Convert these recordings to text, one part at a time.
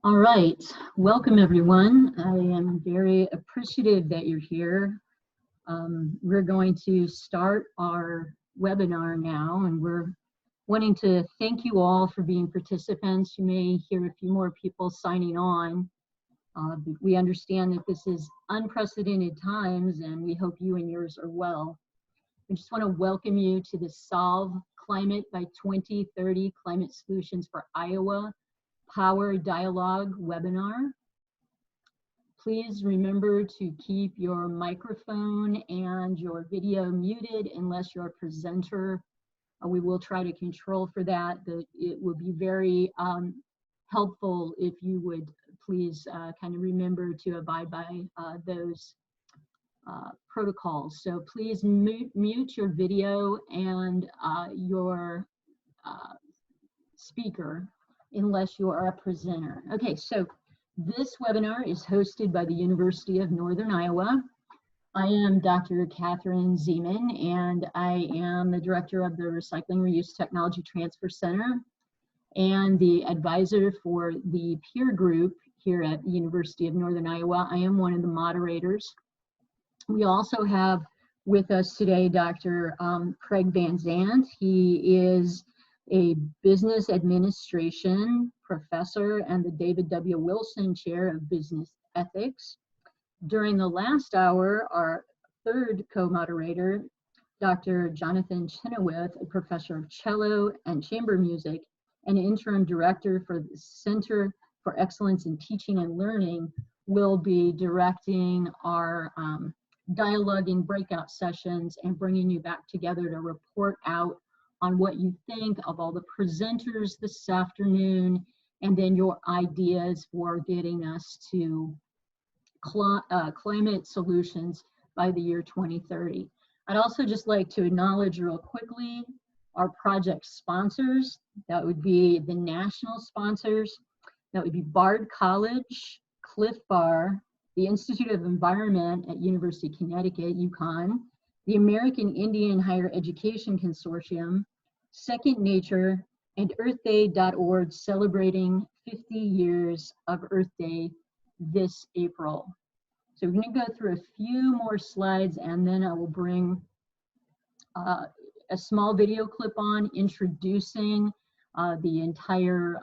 All right, welcome everyone. I am very appreciative that you're here. We're going to start our webinar now, and we're wanting to thank you all for being participants. You may hear a few more people signing on. We understand that this is unprecedented times, and we hope you and yours are well. I just want to welcome you to the Solve Climate by 2030 Climate Solutions for Iowa Power Dialogue webinar. Please remember to keep your microphone and your video muted unless you're a presenter. We will try to control for that. It would be very helpful if you would please kind of remember to abide by those protocols. So please mute your video and your speaker unless you are a presenter. Okay, so this webinar is hosted by the University of Northern Iowa. I am Dr. Catherine Zeman, and I am the director of the Recycling Reuse Technology Transfer Center and the advisor for the peer group here at the University of Northern Iowa. I am one of the moderators. We also have with us today Dr. Craig Van Zandt. He is a business administration professor and the David W. Wilson Chair of Business Ethics. During the last hour, our third co-moderator, Dr. Jonathan Chenoweth, a professor of cello and chamber music and interim director for the Center for Excellence in Teaching and Learning, will be directing our dialoguing breakout sessions and bringing you back together to report out on what you think of all the presenters this afternoon, and then your ideas for getting us to climate solutions by the year 2030. I'd also just like to acknowledge real quickly our project sponsors. That would be the national sponsors. That would be Bard College, Cliff Bar, the Institute of Environment at University of Connecticut, UConn, the American Indian Higher Education Consortium, Second Nature, and EarthDay.org, celebrating 50 years of Earth Day this April. So we're going to go through a few more slides, and then I will bring a small video clip on introducing the entire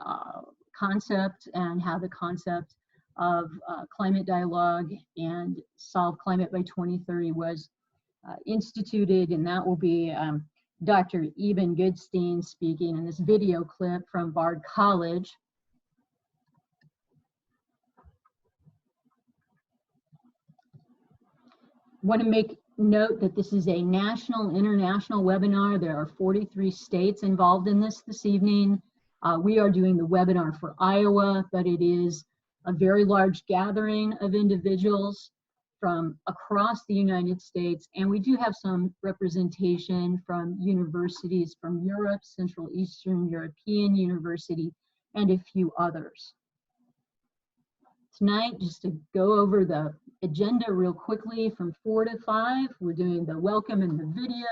concept and how the concept of climate dialogue and Solve Climate by 2030 was instituted, and that will be Dr. Eben Goodstein speaking in this video clip from Bard College. Want to make note that this is a national, international webinar. There are 43 states involved in this evening. We are doing the webinar for Iowa, but it is a very large gathering of individuals from across the United States, and we do have some representation from universities from Europe, Central Eastern European University, and a few others. Tonight, just to go over the agenda real quickly, from 4 to 5, we're doing the welcome and the video.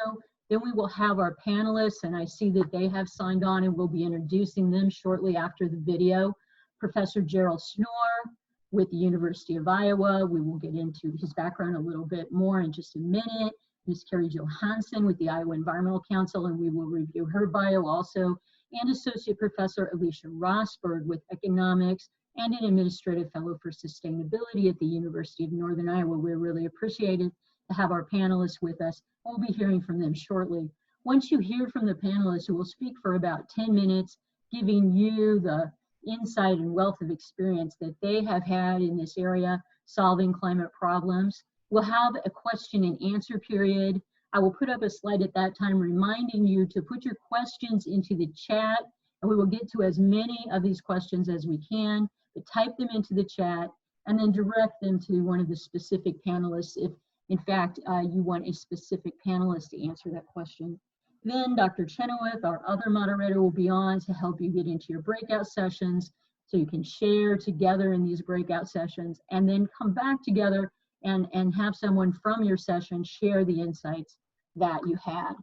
Then we will have our panelists, and I see that they have signed on, and we'll be introducing them shortly after the video. Professor Gerald Schnoor with the University of Iowa. We will get into his background a little bit more in just a minute. Ms. Carrie Johansson with the Iowa Environmental Council, and we will review her bio also. And Associate Professor Alicia Rosberg with Economics and an Administrative Fellow for Sustainability at the University of Northern Iowa. We're really appreciated to have our panelists with us. We'll be hearing from them shortly. Once you hear from the panelists, who will speak for about 10 minutes, giving you the insight and wealth of experience that they have had in this area solving climate problems. We'll have a question and answer period. I will put up a slide at that time reminding you to put your questions into the chat, and we will get to as many of these questions as we can, but type them into the chat and then direct them to one of the specific panelists if in fact you want a specific panelist to answer that question. Then Dr. Chenoweth, our other moderator, will be on to help you get into your breakout sessions so you can share together in these breakout sessions and then come back together and have someone from your session share the insights that you had.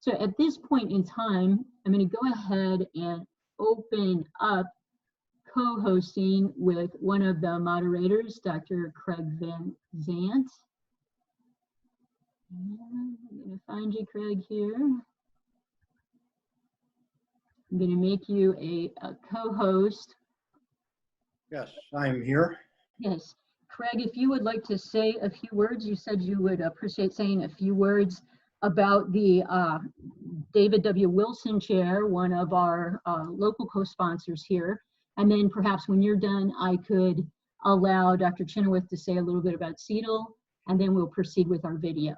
So at this point in time, I'm going to go ahead and open up co-hosting with one of the moderators, Dr. Craig Van Zant. I'm going to find you, Craig, here. I'm going to make you a co-host. Yes, I'm here. Yes. Craig, if you would like to say a few words, you said you would appreciate saying a few words about the David W. Wilson Chair, one of our local co-sponsors here. And then perhaps when you're done, I could allow Dr. Chenoweth to say a little bit about CETL, and then we'll proceed with our video.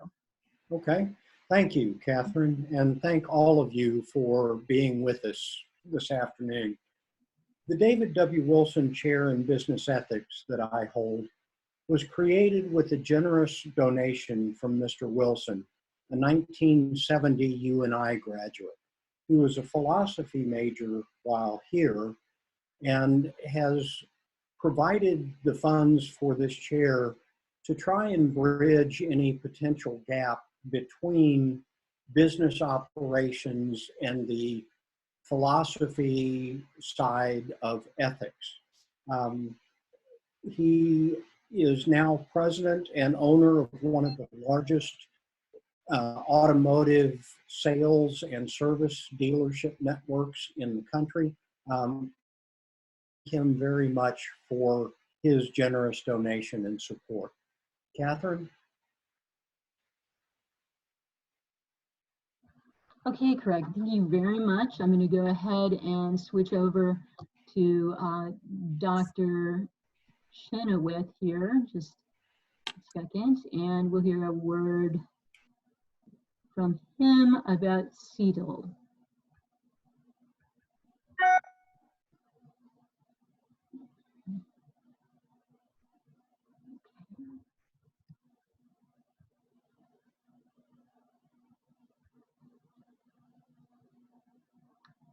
Okay. Thank you, Catherine, and thank all of you for being with us this afternoon. The David W. Wilson Chair in Business Ethics that I hold was created with a generous donation from Mr. Wilson, a 1970 UNI graduate. He was a philosophy major while here and has provided the funds for this chair to try and bridge any potential gap between business operations and the philosophy side of ethics. He is now president and owner of one of the largest automotive sales and service dealership networks in the country. Him very much for his generous donation and support. Catherine? Okay, Craig, thank you very much. I'm going to go ahead and switch over to Dr. Chenoweth here, just a second, and we'll hear a word from him about CETL.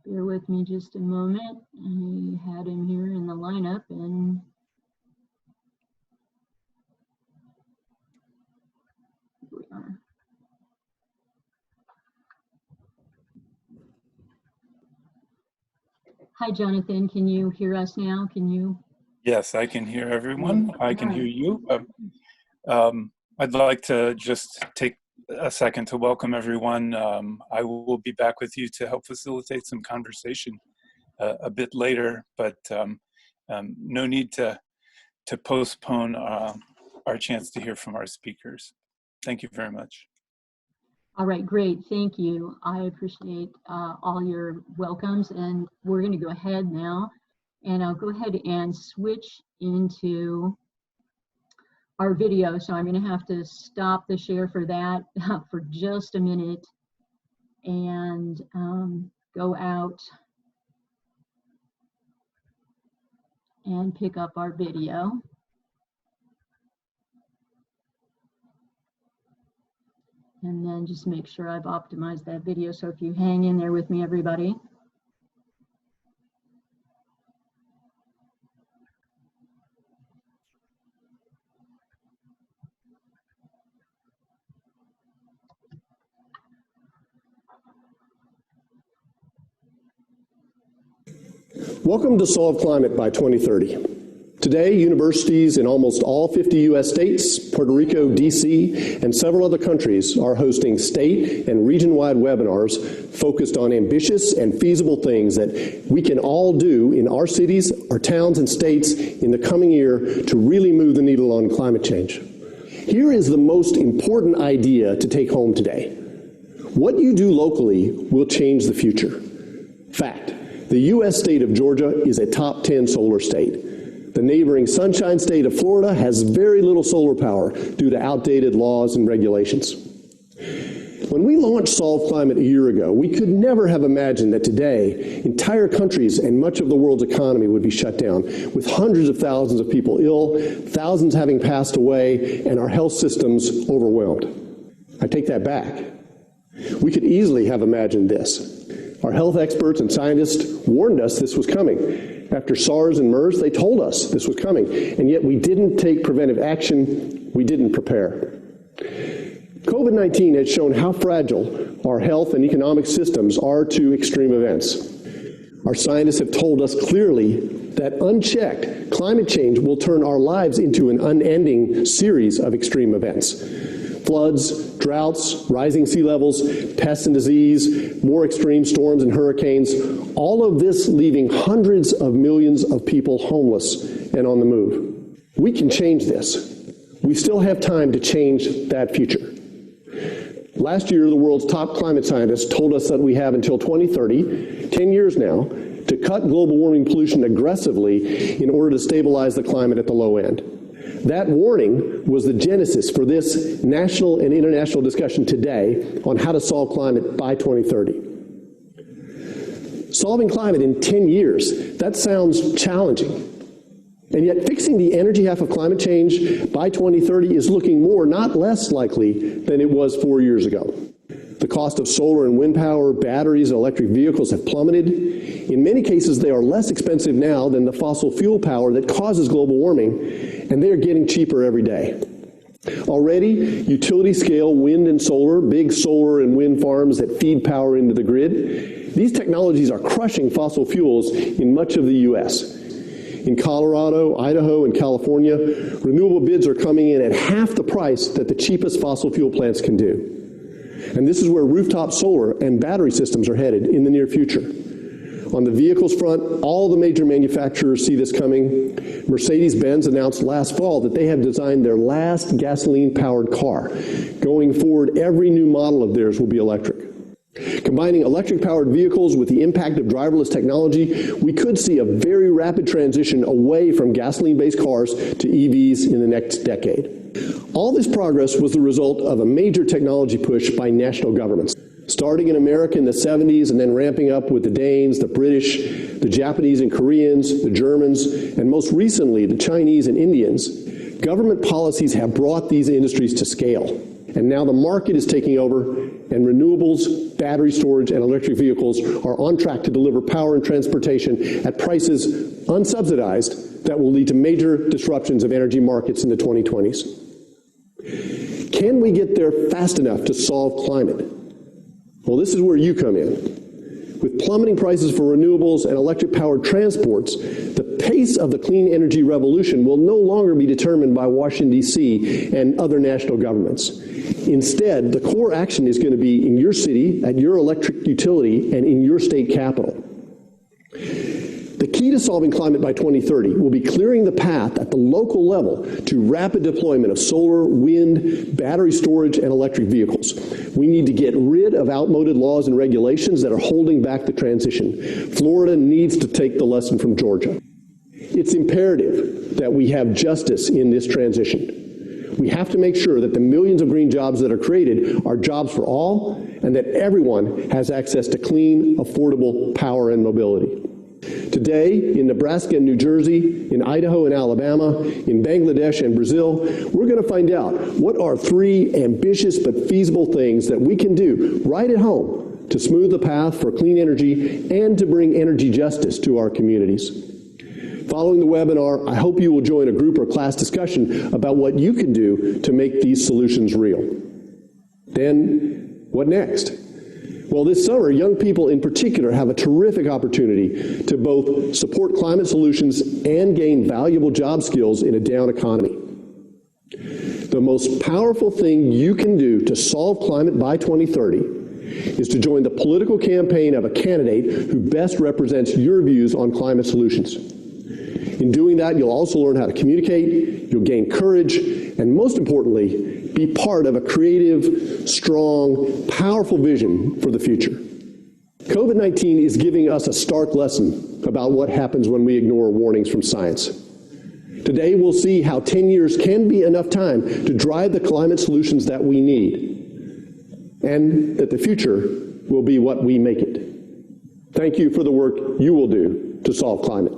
Bear with me just a moment. I had him here in the lineup, and here we are. Hi, Jonathan. Can you hear us now? Can you? Yes, I can hear everyone. I can hear you. I'd like to just take a second to welcome everyone. I will be back with you to help facilitate some conversation a bit later, but no need to postpone our chance to hear from our speakers. Thank you very much. All right, great, thank you. I appreciate all your welcomes, and we're going to go ahead now, and I'll go ahead and switch into our video. So I'm going to have to stop the share for that for just a minute and go out and pick up our video. And then just make sure I've optimized that video. So if you hang in there with me, everybody. Welcome to Solve Climate by 2030. Today, universities in almost all 50 U.S. states, Puerto Rico, D.C., and several other countries are hosting state and region-wide webinars focused on ambitious and feasible things that we can all do in our cities, our towns, and states in the coming year to really move the needle on climate change. Here is the most important idea to take home today. What you do locally will change the future. Fact. The U.S. state of Georgia is a top 10 solar state. The neighboring Sunshine State of Florida has very little solar power due to outdated laws and regulations. When we launched Solve Climate a year ago, we could never have imagined that today, entire countries and much of the world's economy would be shut down, with hundreds of thousands of people ill, thousands having passed away, and our health systems overwhelmed. I take that back. We could easily have imagined this. Our health experts and scientists warned us this was coming. After SARS and MERS, they told us this was coming, and yet we didn't take preventive action, we didn't prepare. COVID-19 has shown how fragile our health and economic systems are to extreme events. Our scientists have told us clearly that unchecked, climate change will turn our lives into an unending series of extreme events. Floods, droughts, rising sea levels, pests and disease, more extreme storms and hurricanes, all of this leaving hundreds of millions of people homeless and on the move. We can change this. We still have time to change that future. Last year, the world's top climate scientists told us that we have until 2030, 10 years now, to cut global warming pollution aggressively in order to stabilize the climate at the low end. That warning was the genesis for this national and international discussion today on how to solve climate by 2030. Solving climate in 10 years, that sounds challenging. And yet fixing the energy half of climate change by 2030 is looking more, not less likely than it was 4 years ago. The cost of solar and wind power, batteries, and electric vehicles have plummeted. In many cases, they are less expensive now than the fossil fuel power that causes global warming, and they are getting cheaper every day. Already, utility-scale wind and solar, big solar and wind farms that feed power into the grid, these technologies are crushing fossil fuels in much of the U.S. In Colorado, Idaho, and California, renewable bids are coming in at half the price that the cheapest fossil fuel plants can do. And this is where rooftop solar and battery systems are headed in the near future. On the vehicles front, all the major manufacturers see this coming. Mercedes-Benz announced last fall that they have designed their last gasoline-powered car. Going forward, every new model of theirs will be electric. Combining electric-powered vehicles with the impact of driverless technology, we could see a very rapid transition away from gasoline-based cars to EVs in the next decade. All this progress was the result of a major technology push by national governments. Starting in America in the 70s and then ramping up with the Danes, the British, the Japanese and Koreans, the Germans, and most recently the Chinese and Indians, government policies have brought these industries to scale. And now the market is taking over, and renewables, battery storage, and electric vehicles are on track to deliver power and transportation at prices unsubsidized that will lead to major disruptions of energy markets in the 2020s. Can we get there fast enough to solve climate? Well, this is where you come in. With plummeting prices for renewables and electric-powered transports, the pace of the clean energy revolution will no longer be determined by Washington, D.C. and other national governments. Instead, the core action is going to be in your city, at your electric utility, and in your state capital. The key to solving climate by 2030 will be clearing the path at the local level to rapid deployment of solar, wind, battery storage, and electric vehicles. We need to get rid of outmoded laws and regulations that are holding back the transition. Florida needs to take the lesson from Georgia. It's imperative that we have justice in this transition. We have to make sure that the millions of green jobs that are created are jobs for all, and that everyone has access to clean, affordable power and mobility. Today, in Nebraska and New Jersey, in Idaho and Alabama, in Bangladesh and Brazil, we're going to find out what are 3 ambitious but feasible things that we can do right at home to smooth the path for clean energy and to bring energy justice to our communities. Following the webinar, I hope you will join a group or class discussion about what you can do to make these solutions real. Then, what next? Well, this summer, young people in particular have a terrific opportunity to both support climate solutions and gain valuable job skills in a down economy. The most powerful thing you can do to solve climate by 2030 is to join the political campaign of a candidate who best represents your views on climate solutions. In doing that, you'll also learn how to communicate, you'll gain courage, and most importantly, be part of a creative, strong, powerful vision for the future. COVID-19 is giving us a stark lesson about what happens when we ignore warnings from science. Today, we'll see how 10 years can be enough time to drive the climate solutions that we need, and that the future will be what we make it. Thank you for the work you will do to solve climate.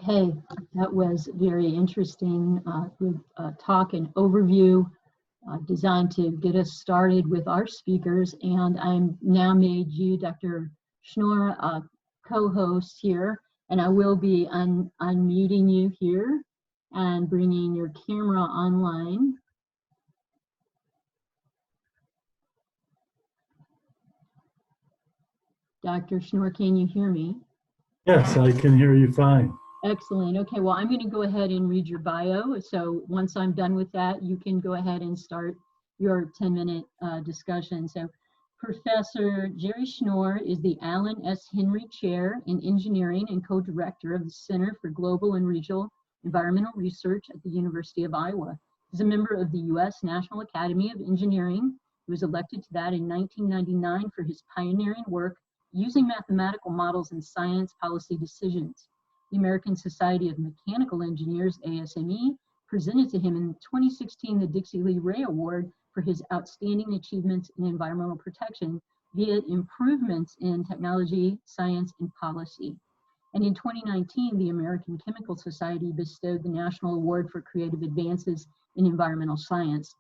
Okay, that was very interesting talk and overview designed to get us started with our speakers. And I'm now made you, Dr. Schnoor, co-host here, and I will be unmuting you here and bringing your camera online. Dr. Schnoor, can you hear me? Yes, I can hear you fine. Excellent. Okay, well, I'm going to go ahead and read your bio. So once I'm done with that, you can go ahead and start your 10-minute discussion. So Professor Jerry Schnoor is the Allen S. Henry Chair in Engineering and co-director of the Center for Global and Regional Environmental Research at the University of Iowa. He's a member of the U.S. National Academy of Engineering. He was elected to that in 1999 for his pioneering work using mathematical models in science policy decisions. The American Society of Mechanical Engineers, ASME, presented to him in 2016 the Dixie Lee Ray Award for his outstanding achievements in environmental protection via improvements in technology, science, and policy. And in 2019, the American Chemical Society bestowed the National Award for Creative Advances in Environmental Science.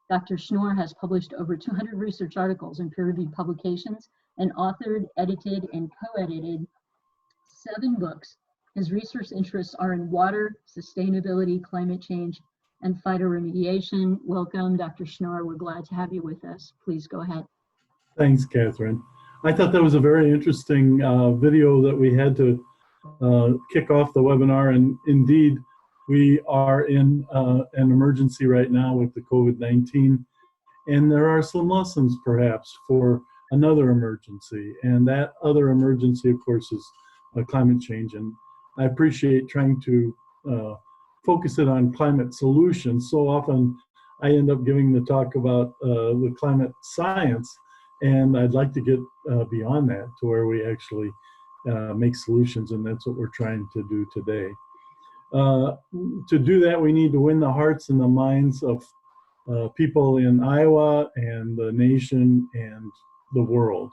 Dr. Schnoor has published over 200 research articles in peer-reviewed publications and authored, edited, and co-edited 7 books. His research interests are in water, sustainability, climate change, and phytoremediation. Welcome, Dr. Schnoor. We're glad to have you with us. Please go ahead. Thanks, Catherine. I thought that was a very interesting video that we had to kick off the webinar. And indeed, we are in an emergency right now with the COVID-19. And there are some lessons, perhaps, for another emergency. And that other emergency, of course, is climate change. And I appreciate trying to focus it on climate solutions. So often I end up giving the talk about the climate science, and I'd like to get beyond that to where we actually make solutions, and that's what we're trying to do today. To do that, we need to win the hearts and the minds of people in Iowa and the nation and the world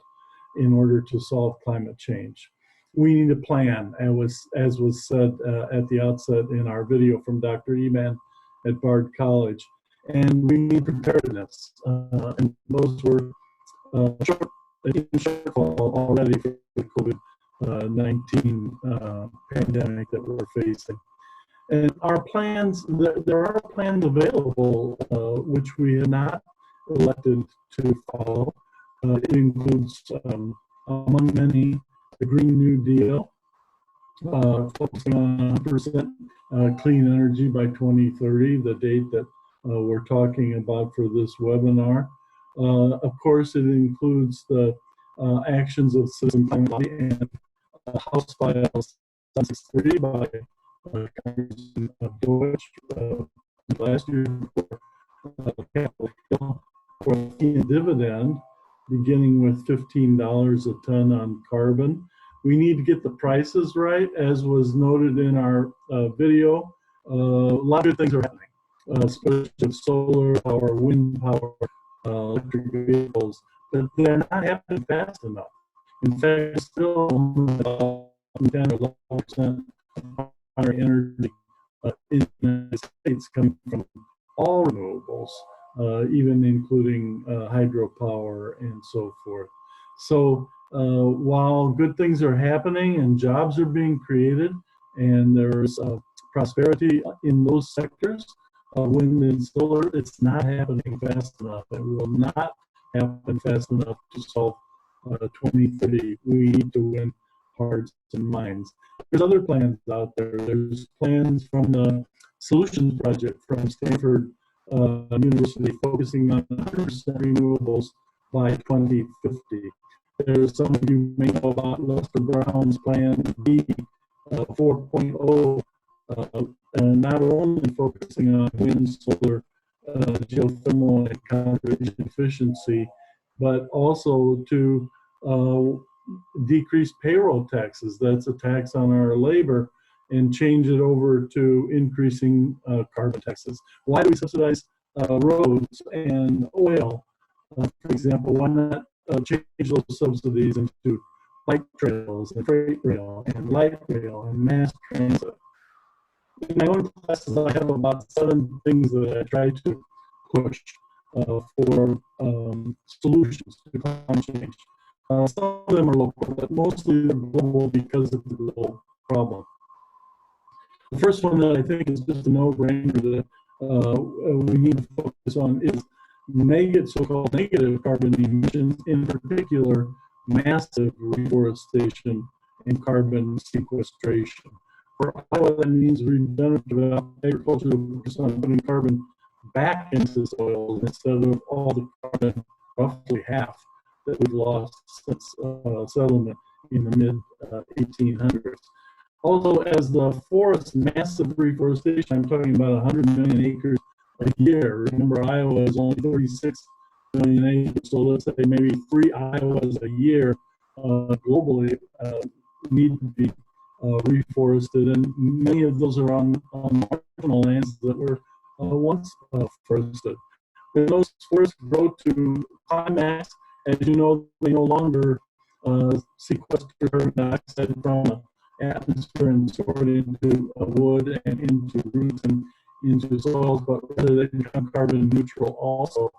in order to solve climate change. We need a plan, as was said at the outset in our video from Dr. Eban at Bard College. And we need preparedness. And those were shortfall already for the COVID-19 pandemic that we're facing. And our plans, there are plans available which we have not elected to follow. It includes, among many, the Green New Deal, focusing on 100% clean energy by 2030, the date that we're talking about for this webinar. Of course, it includes the actions of Citizen Climate Lobby and House File 763 by Congressman Deutsch last year for Capitol Hill for a dividend beginning with $15 a ton on carbon. We need to get the prices right, as was noted in our video. A lot of good things are happening, especially with solar power, wind power, electric vehicles, but they're not happening fast enough. In fact, still about 10 or 11% of our energy in the United States coming from all renewables, even including hydropower and so forth. So while good things are happening and jobs are being created and there's prosperity in those sectors, wind and solar, it's not happening fast enough. It will not happen fast enough to solve 2030. We need to win hearts and minds. There's other plans out there. There's plans from the Solutions Project from Stanford University focusing on 100% renewables by 2050. There's some of you may know about Lester Brown's Plan B 4.0, and not only focusing on wind, solar, geothermal, and conservation efficiency, but also to decrease payroll taxes. That's a tax on our labor, and change it over to increasing carbon taxes. Why do we subsidize roads and oil, for example? Why not change those subsidies into bike trails and freight rail and light rail and mass transit? In my own classes, I have about 7 things that I try to push for solutions to climate change. Some of them are local, but mostly they're global because of the global problem. The first one that I think is just a no-brainer that we need to focus on is so-called negative carbon emissions, in particular, massive reforestation and carbon sequestration. For Iowa, that means regenerative agriculture to focus on putting carbon back into the soil instead of all the carbon, roughly half, that we've lost since settlement in the mid-1800s. Also, as the forest, massive reforestation, I'm talking about 100 million acres a year. Remember, Iowa is only 36 million acres, so let's say maybe 3 Iowas a year globally need to be reforested, and many of those are on marginal lands that were once forested. When those forests grow to climax, as you know, they no longer sequester carbon dioxide from the atmosphere and store it into wood and into roots and into soils, but rather they become carbon neutral also.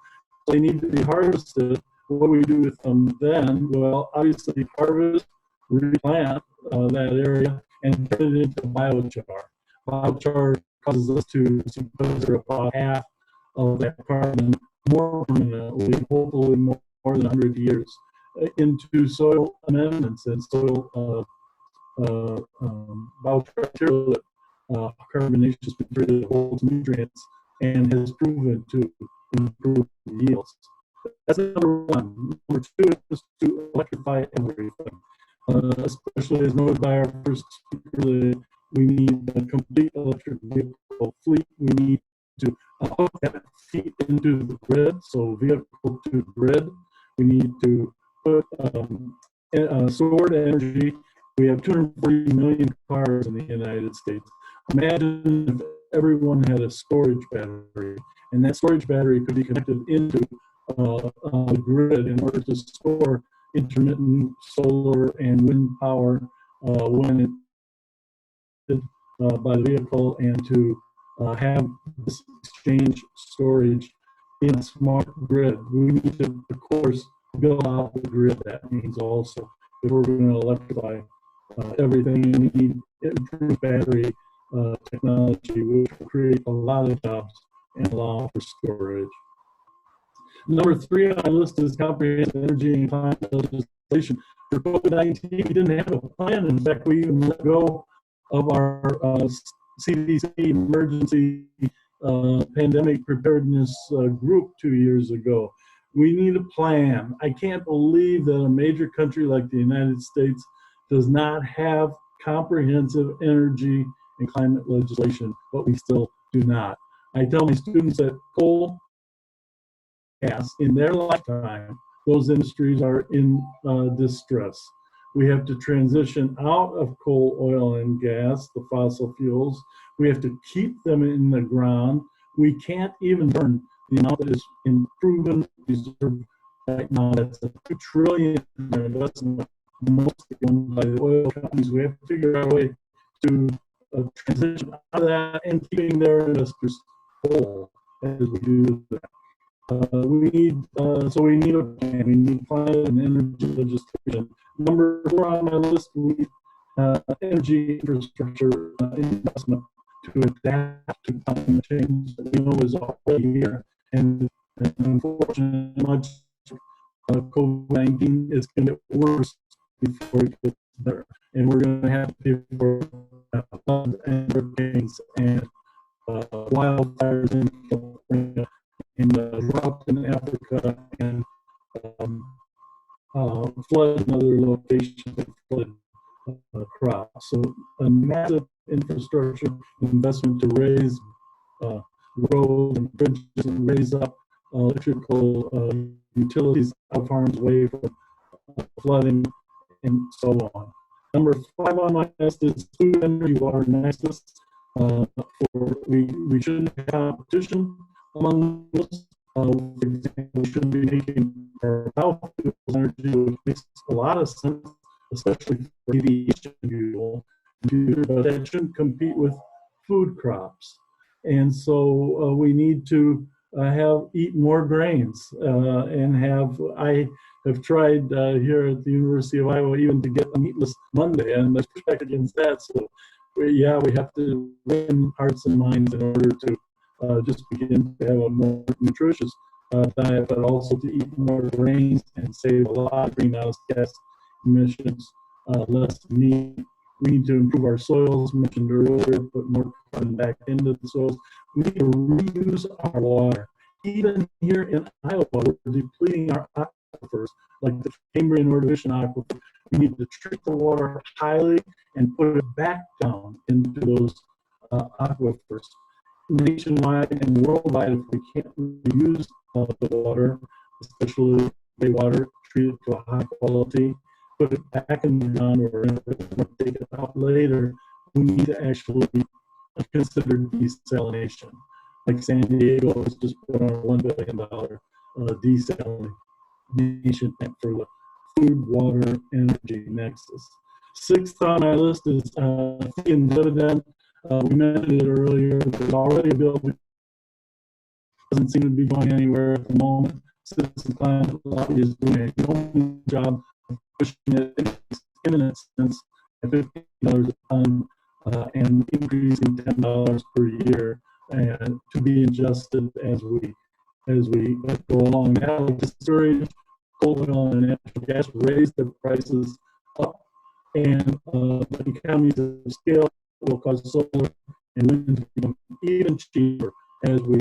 So they need to be harvested. What do we do with them then? Well, obviously harvest, replant that area, and turn it into biochar. Biochar causes us to sequester about half of that carbon more permanently, hopefully more than 100 years, into soil amendments and soil biochar that carbonaceous material that holds nutrients and has proven to improve yields. That's number one. Number 2 is to electrify everything. Especially as noted by our first speaker, we need a complete electric vehicle fleet. We need to hook that feed into the grid, so vehicle to grid. We need to put stored energy. We have 240 million cars in the United States. Imagine if everyone had a storage battery, and that storage battery could be connected into the grid in order to store intermittent solar and wind power when it's by the vehicle, and to have this exchange storage in a smart grid. We need to, of course, build out the grid. That means also if we're going to electrify everything, we need improved battery technology, which will create a lot of jobs and allow for storage. Number 3 on my list is comprehensive energy and climate legislation. For COVID-19, we didn't have a plan. In fact, we even let go of our CDC emergency pandemic preparedness group 2 years ago. We need a plan. I can't believe that a major country like the United States does not have comprehensive energy and climate legislation, but we still do not. I tell my students that coal, gas, in their lifetime, those industries are in distress. We have to transition out of coal, oil, and gas, the fossil fuels. We have to keep them in the ground. We can't even burn the amount that is in proven reserve right now. That's a $2 trillion investment, mostly owned by the oil companies. We have to figure out a way to transition out of that and keeping their investors whole as we do that. We need a plan. We need climate and energy legislation. Number 4 on my list, we need energy infrastructure investment to adapt to climate change that we know is already here. And unfortunately, much COVID-19 is going to get worse before it gets better. And we're going to have to pay for floods and hurricanes and wildfires in California, in the drought in Africa, and flood in other locations that flood crops. So a massive infrastructure investment to raise roads and bridges and raise up electrical utilities out of harm's way from flooding and so on. Number 5 on my list is food, energy, water, nexus. We shouldn't have competition among us. For example, we shouldn't be making our biofuels energy, which makes a lot of sense, especially for aviation fuel, but that shouldn't compete with food crops. And so we need to eat more grains I have tried here at the University of Iowa even to get a meatless Monday, and there's pushback against that. So we have to win hearts and minds in order to just begin to have a more nutritious diet, but also to eat more grains and save a lot of greenhouse gas emissions, less meat. We need to improve our soils, mentioned earlier, put more carbon back into the soils. We need to reuse our water. Even here in Iowa, we're depleting our aquifers, like the Cambrian Ordovician aquifer. We need to treat the water highly and put it back down into those aquifers. Nationwide and worldwide, if we can't reuse the water, especially the water, treat it to a high quality, put it back in the ground or take it out later, we need to actually consider desalination. Like San Diego has just put on a $1 billion desalination tank for the food, water, energy nexus. 6th on our list is fee and dividend. We mentioned it earlier. There's already a bill that doesn't seem to be going anywhere at the moment. Citizen Climate Lobby is doing a good job of pushing it in an instance at $15 a ton and increasing $10 per year, and to be adjusted as we go along. Now, like discourage coal, oil, and natural gas, raise the prices up, and the economies of scale will cause solar and wind to become even cheaper as we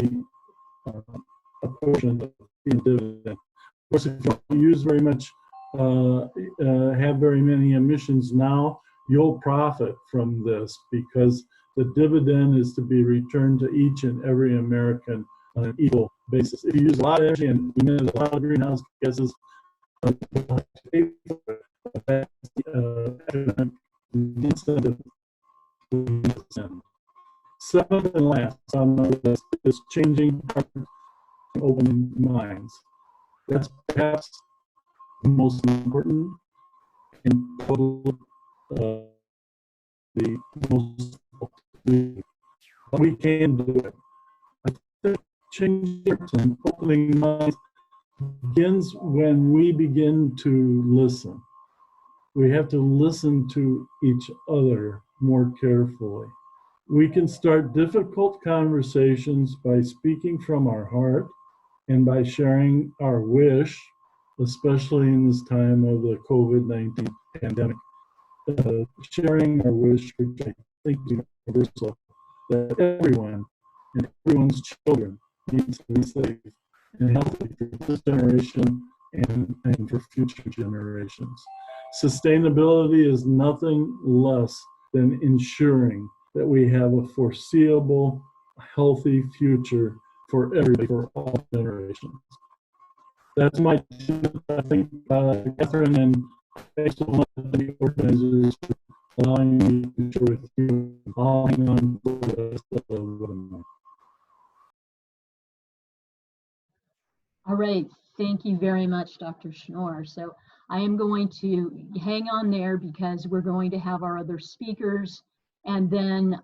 apportion the dividend. Of course, if you don't use very much, have very many emissions now, you'll profit from this because the dividend is to be returned to each and every American on an equal basis. If you use a lot of energy and emit a lot of greenhouse gases, incentive. 7th and last on our list is changing hearts and opening minds. That's perhaps the most important and probably the most, but we can do it. I think changing hearts and opening minds begins when we begin to listen. We have to listen to each other more carefully. We can start difficult conversations by speaking from our heart and by sharing our wish, especially in this time of the COVID-19 pandemic, sharing our wish, which I think is universal, that everyone and everyone's children need to be safe and healthy for this generation and for future generations. Sustainability is nothing less than ensuring that we have a foreseeable, healthy future for everybody, for all generations. That's my, I think, Catherine, and thanks so much to the organizers for allowing me to share with you. I'll hang on for the rest of the webinar. All right, thank you very much, Dr. Schnorr. So I am going to hang on there because we're going to have our other speakers, and then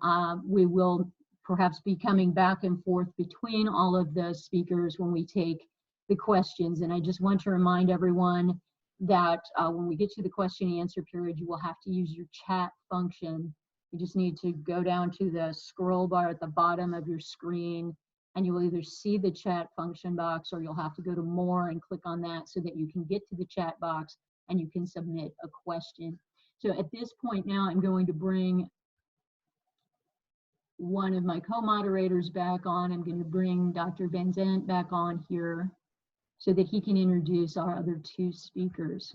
we will perhaps be coming back and forth between all of the speakers when we take the questions. And I just want to remind everyone that when we get to the question and answer period, you will have to use your chat function. You just need to go down to the scroll bar at the bottom of your screen, and you will either see the chat function box, or you'll have to go to more and click on that so that you can get to the chat box and you can submit a question. So at this point now, I'm going to bring one of my co-moderators back on. I'm going to bring Dr. Van Zandt back on here so that he can introduce our other two speakers.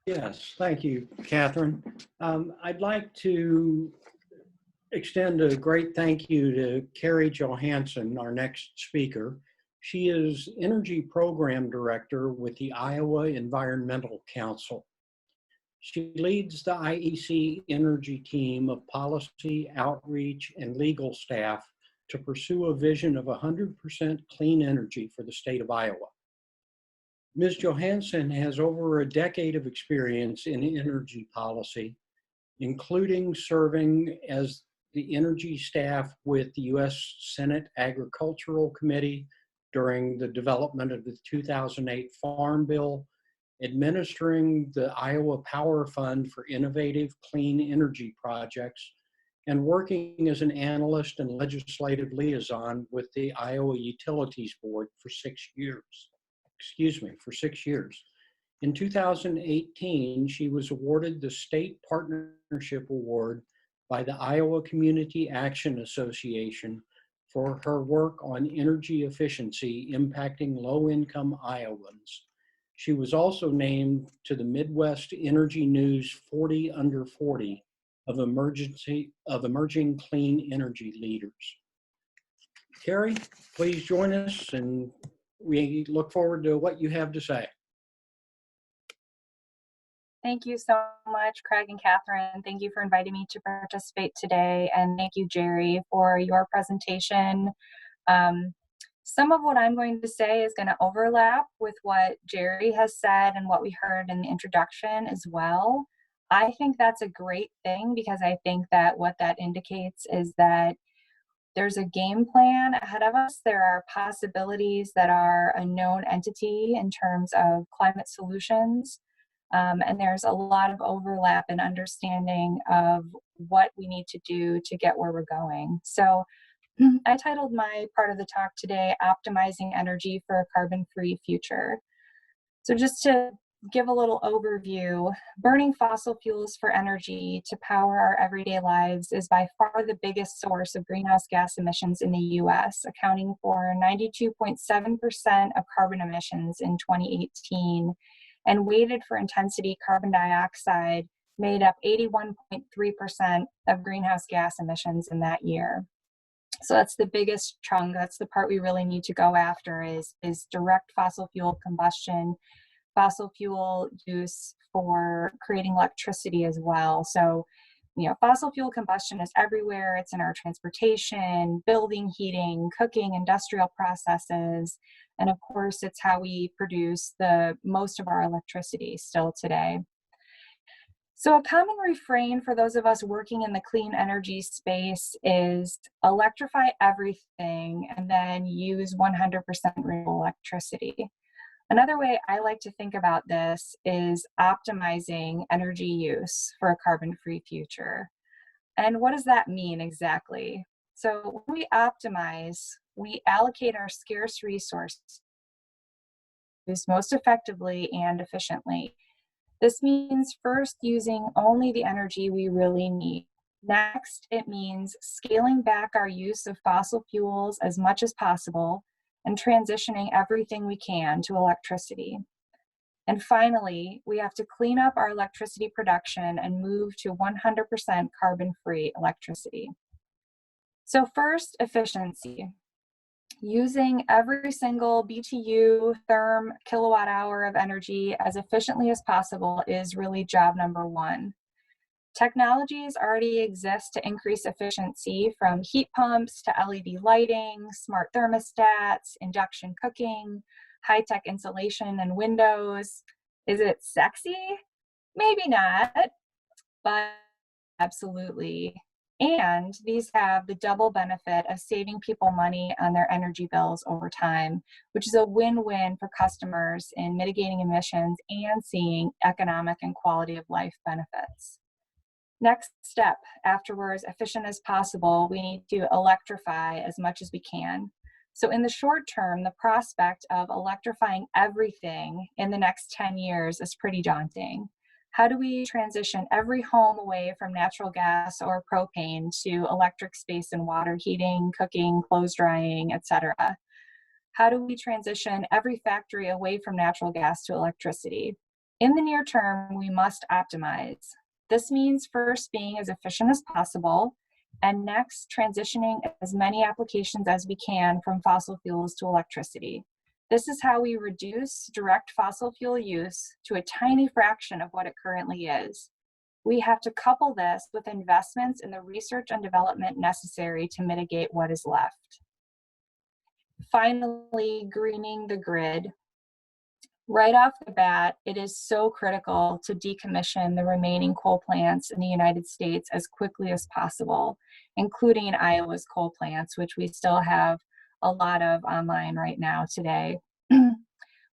Yes, thank you, Catherine. I'd like to extend a great thank you to Carrie Johansson, our next speaker. She is Energy Program Director with the Iowa Environmental Council. She leads the IEC Energy team of policy, outreach, and legal staff to pursue a vision of 100% clean energy for the state of Iowa. Ms. Johansson has over a decade of experience in energy policy, including serving as the energy staff with the U.S. Senate Agricultural Committee during the development of the 2008 Farm Bill, administering the Iowa Power Fund for innovative clean energy projects, and working as an analyst and legislative liaison with the Iowa Utilities Board for 6 years. For 6 years. In 2018, she was awarded the State Partnership Award by the Iowa Community Action Association for her work on energy efficiency impacting low-income Iowans. She was also named to the Midwest Energy News 40 Under 40 of emerging clean energy leaders. Carrie, please join us, and we look forward to what you have to say. Thank you so much, Craig and Catherine. Thank you for inviting me to participate today. And thank you, Jerry, for your presentation. Some of what I'm going to say is going to overlap with what Jerry has said and what we heard in the introduction as well. I think that's a great thing, because I think that what that indicates is that there's a game plan ahead of us. There are possibilities that are a known entity in terms of climate solutions. And there's a lot of overlap and understanding of what we need to do to get where we're going. So I titled my part of the talk today, Optimizing Energy for a Carbon-Free Future. So just to give a little overview, burning fossil fuels for energy to power our everyday lives is by far the biggest source of greenhouse gas emissions in the US, accounting for 92.7% of carbon emissions in 2018, and weighted for intensity carbon dioxide made up 81.3% of greenhouse gas emissions in that year. So that's the biggest chunk. That's the part we really need to go after is direct fossil fuel combustion, fossil fuel use for creating electricity as well. So, fossil fuel combustion is everywhere. It's in our transportation, building, heating, cooking, industrial processes. And of course, it's how we produce the most of our electricity still today. So a common refrain for those of us working in the clean energy space is electrify everything and then use 100% renewable electricity. Another way I like to think about this is optimizing energy use for a carbon-free future. And what does that mean exactly? So when we optimize, we allocate our scarce resources most effectively and efficiently. This means first using only the energy we really need. Next, it means scaling back our use of fossil fuels as much as possible and transitioning everything we can to electricity. And finally, we have to clean up our electricity production and move to 100% carbon-free electricity. So first, efficiency. Using every single BTU, therm, kilowatt hour of energy as efficiently as possible is really job number one. Technologies already exist to increase efficiency, from heat pumps to LED lighting, smart thermostats, induction cooking, high-tech insulation and windows. Is it sexy? Maybe not, but absolutely. And these have the double benefit of saving people money on their energy bills over time, which is a win-win for customers in mitigating emissions and seeing economic and quality of life benefits. Next step, after we're as efficient as possible, we need to electrify as much as we can. So in the short term, the prospect of electrifying everything in the next 10 years is pretty daunting. How do we transition every home away from natural gas or propane to electric space and water heating, cooking, clothes drying, etc.? How do we transition every factory away from natural gas to electricity? In the near term, we must optimize. This means first being as efficient as possible, and next transitioning as many applications as we can from fossil fuels to electricity. This is how we reduce direct fossil fuel use to a tiny fraction of what it currently is. We have to couple this with investments in the research and development necessary to mitigate what is left. Finally, greening the grid. Right off the bat, it is so critical to decommission the remaining coal plants in the United States as quickly as possible, including Iowa's coal plants, which we still have a lot of online right now today.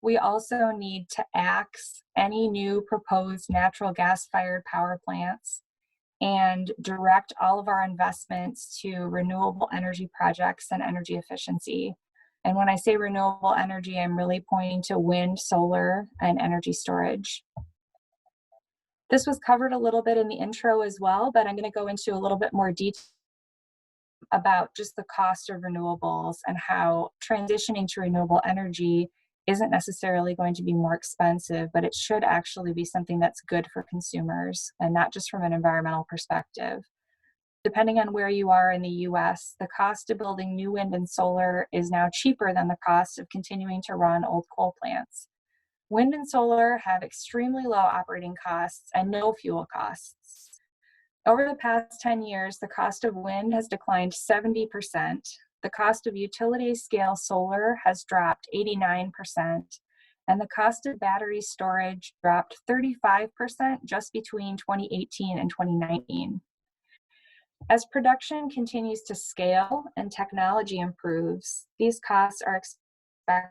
We also need to axe any new proposed natural gas-fired power plants and direct all of our investments to renewable energy projects and energy efficiency. And when I say renewable energy, I'm really pointing to wind, solar, and energy storage. This was covered a little bit in the intro as well, but I'm going to go into a little bit more detail about just the cost of renewables and how transitioning to renewable energy isn't necessarily going to be more expensive, but it should actually be something that's good for consumers, and not just from an environmental perspective. Depending on where you are in the US, the cost of building new wind and solar is now cheaper than the cost of continuing to run old coal plants. Wind and solar have extremely low operating costs and no fuel costs. Over the past 10 years, the cost of wind has declined 70%. The cost of utility scale solar has dropped 89%, and the cost of battery storage dropped 35% just between 2018 and 2019. As production continues to scale and technology improves, these costs are expected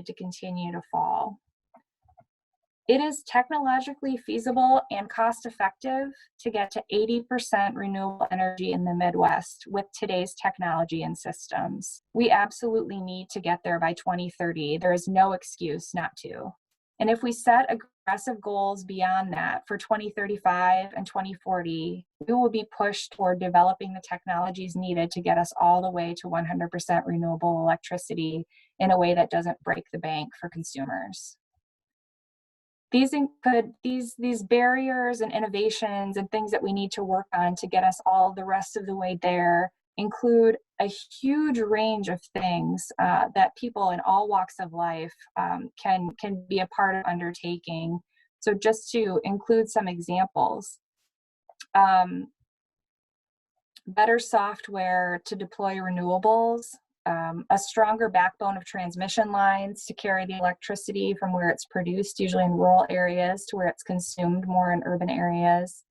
to continue to fall. It is technologically feasible and cost-effective to get to 80% renewable energy in the Midwest with today's technology and systems. We absolutely need to get there by 2030. There is no excuse not to. And if we set aggressive goals beyond that for 2035 and 2040, we will be pushed toward developing the technologies needed to get us all the way to 100% renewable electricity in a way that doesn't break the bank for consumers. These barriers and innovations and things that we need to work on to get us all the rest of the way there include a huge range of things that people in all walks of life can be a part of undertaking. So just to include some examples, better software to deploy renewables, a stronger backbone of transmission lines to carry the electricity from where it's produced, usually in rural areas, to where it's consumed more in urban areas.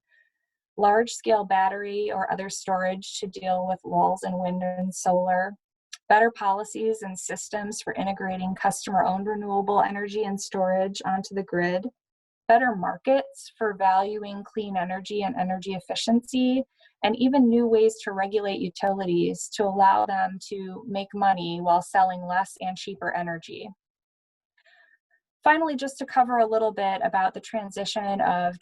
Large-scale battery or other storage to deal with lulls in wind and solar. Better policies and systems for integrating customer-owned renewable energy and storage onto the grid. better markets for valuing clean energy and energy efficiency, and even new ways to regulate utilities to allow them to make money while selling less and cheaper energy. Finally, just to cover a little bit about the transition of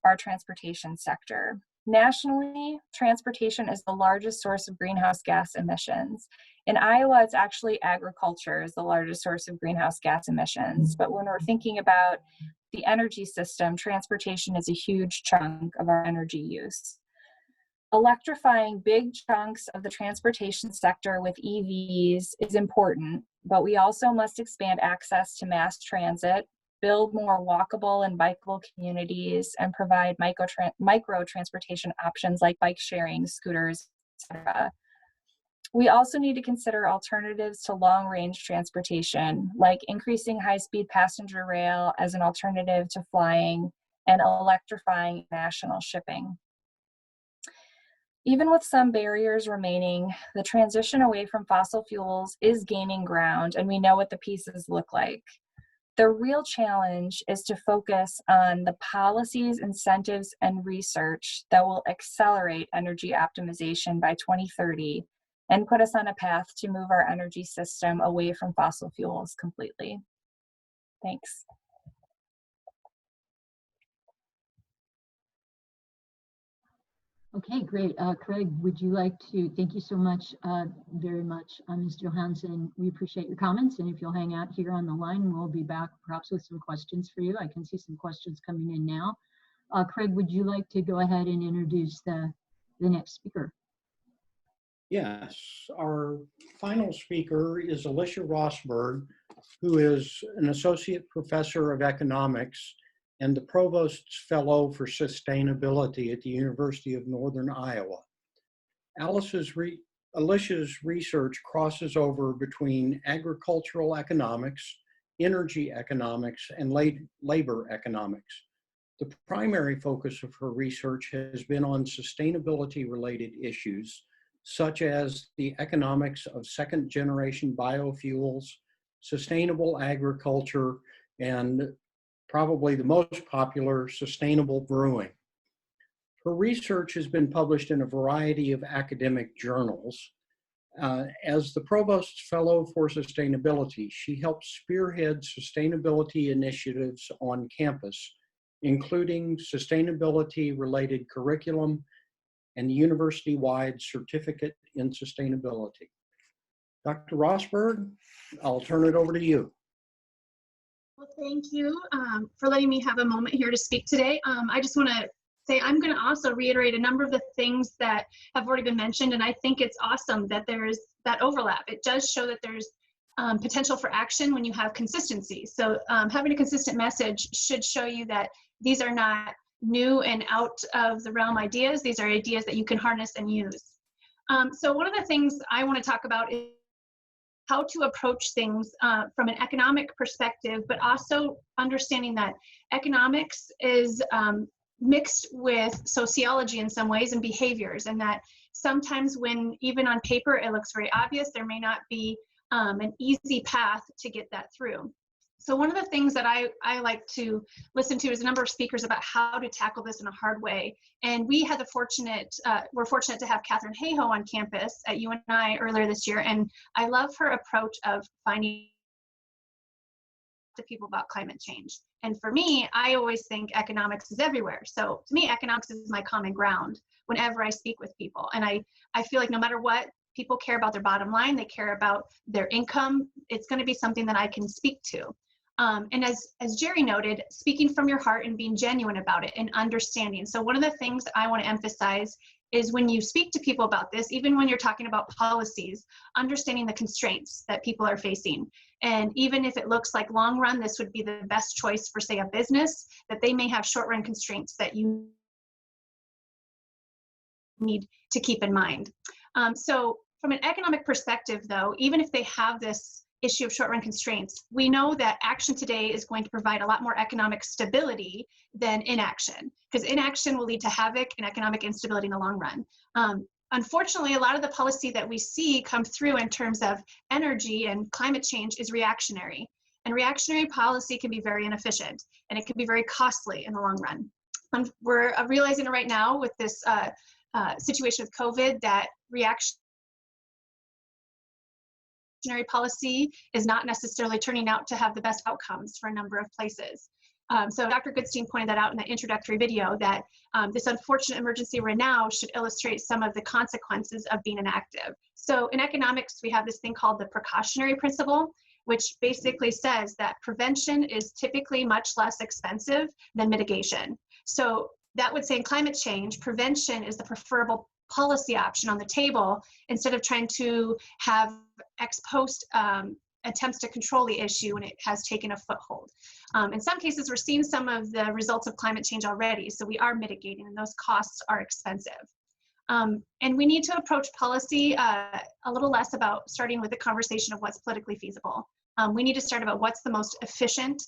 our transportation sector. Nationally, transportation is the largest source of greenhouse gas emissions. In Iowa, it's actually agriculture is the largest source of greenhouse gas emissions. But when we're thinking about the energy system, transportation is a huge chunk of our energy use. Electrifying big chunks of the transportation sector with EVs is important, but we also must expand access to mass transit, build more walkable and bikeable communities, and provide micro transportation options like bike sharing, scooters, etc. We also need to consider alternatives to long-range transportation, like increasing high-speed passenger rail as an alternative to flying and electrifying national shipping. Even with some barriers remaining, the transition away from fossil fuels is gaining ground, and we know what the pieces look like. The real challenge is to focus on the policies, incentives, and research that will accelerate energy optimization by 2030 and put us on a path to move our energy system away from fossil fuels completely. Thanks. Okay, great. Craig, would you like to, thank you so much, very much, Ms. Johansson. We appreciate your comments, and if you'll hang out here on the line, we'll be back perhaps with some questions for you. I can see some questions coming in now. Craig, would you like to go ahead and introduce the next speaker? Yes, our final speaker is Alicia Rosberg, who is an associate professor of economics and the Provost's Fellow for Sustainability at the University of Northern Iowa. Alicia's research crosses over between agricultural economics, energy economics, and labor economics. The primary focus of her research has been on sustainability-related issues, such as the economics of second-generation biofuels, sustainable agriculture, and probably the most popular, sustainable brewing. Her research has been published in a variety of academic journals. As the Provost's Fellow for Sustainability, she helps spearhead sustainability initiatives on campus, including sustainability-related curriculum and university-wide certificate in sustainability. Dr. Rosberg, I'll turn it over to you. Well, thank you for letting me have a moment here to speak today. I just want to say I'm going to also reiterate a number of the things that have already been mentioned, and I think it's awesome that there's that overlap. It does show that there's potential for action when you have consistency. So having a consistent message should show you that these are not new and out of the realm ideas. These are ideas that you can harness and use. So one of the things I want to talk about is how to approach things from an economic perspective, but also understanding that economics is mixed with sociology in some ways and behaviors, and that sometimes when even on paper it looks very obvious, there may not be an easy path to get that through. So one of the things that I like to listen to is a number of speakers about how to tackle this in a hard way. And we had we're fortunate to have Katharine Hayhoe on campus at UNI earlier this year. And I love her approach of finding to people about climate change. And for me, I always think economics is everywhere. So to me, economics is my common ground whenever I speak with people. And I feel like no matter what, people care about their bottom line, they care about their income. It's going to be something that I can speak to. And as Jerry noted, speaking from your heart and being genuine about it and understanding. So one of the things that I want to emphasize is when you speak to people about this, even when you're talking about policies, understanding the constraints that people are facing. And even if it looks like long run, this would be the best choice for, say, a business, that they may have short run constraints that you need to keep in mind. So from an economic perspective, though, even if they have this issue of short-run constraints, we know that action today is going to provide a lot more economic stability than inaction, because inaction will lead to havoc and economic instability in the long run. Unfortunately, a lot of the policy that we see come through in terms of energy and climate change is reactionary. And reactionary policy can be very inefficient, and it can be very costly in the long run. We're realizing it right now with this situation with COVID that reactionary policy is not necessarily turning out to have the best outcomes for a number of places. So Dr. Goodstein pointed that out in the introductory video, that this unfortunate emergency we're in now should illustrate some of the consequences of being inactive. So in economics, we have this thing called the precautionary principle, which basically says that prevention is typically much less expensive than mitigation. So that would say in climate change, prevention is the preferable policy option on the table, instead of trying to have ex post attempts to control the issue when it has taken a foothold. In some cases, we're seeing some of the results of climate change already, so we are mitigating, and those costs are expensive. And we need to approach policy a little less about starting with the conversation of what's politically feasible. We need to start about what's the most efficient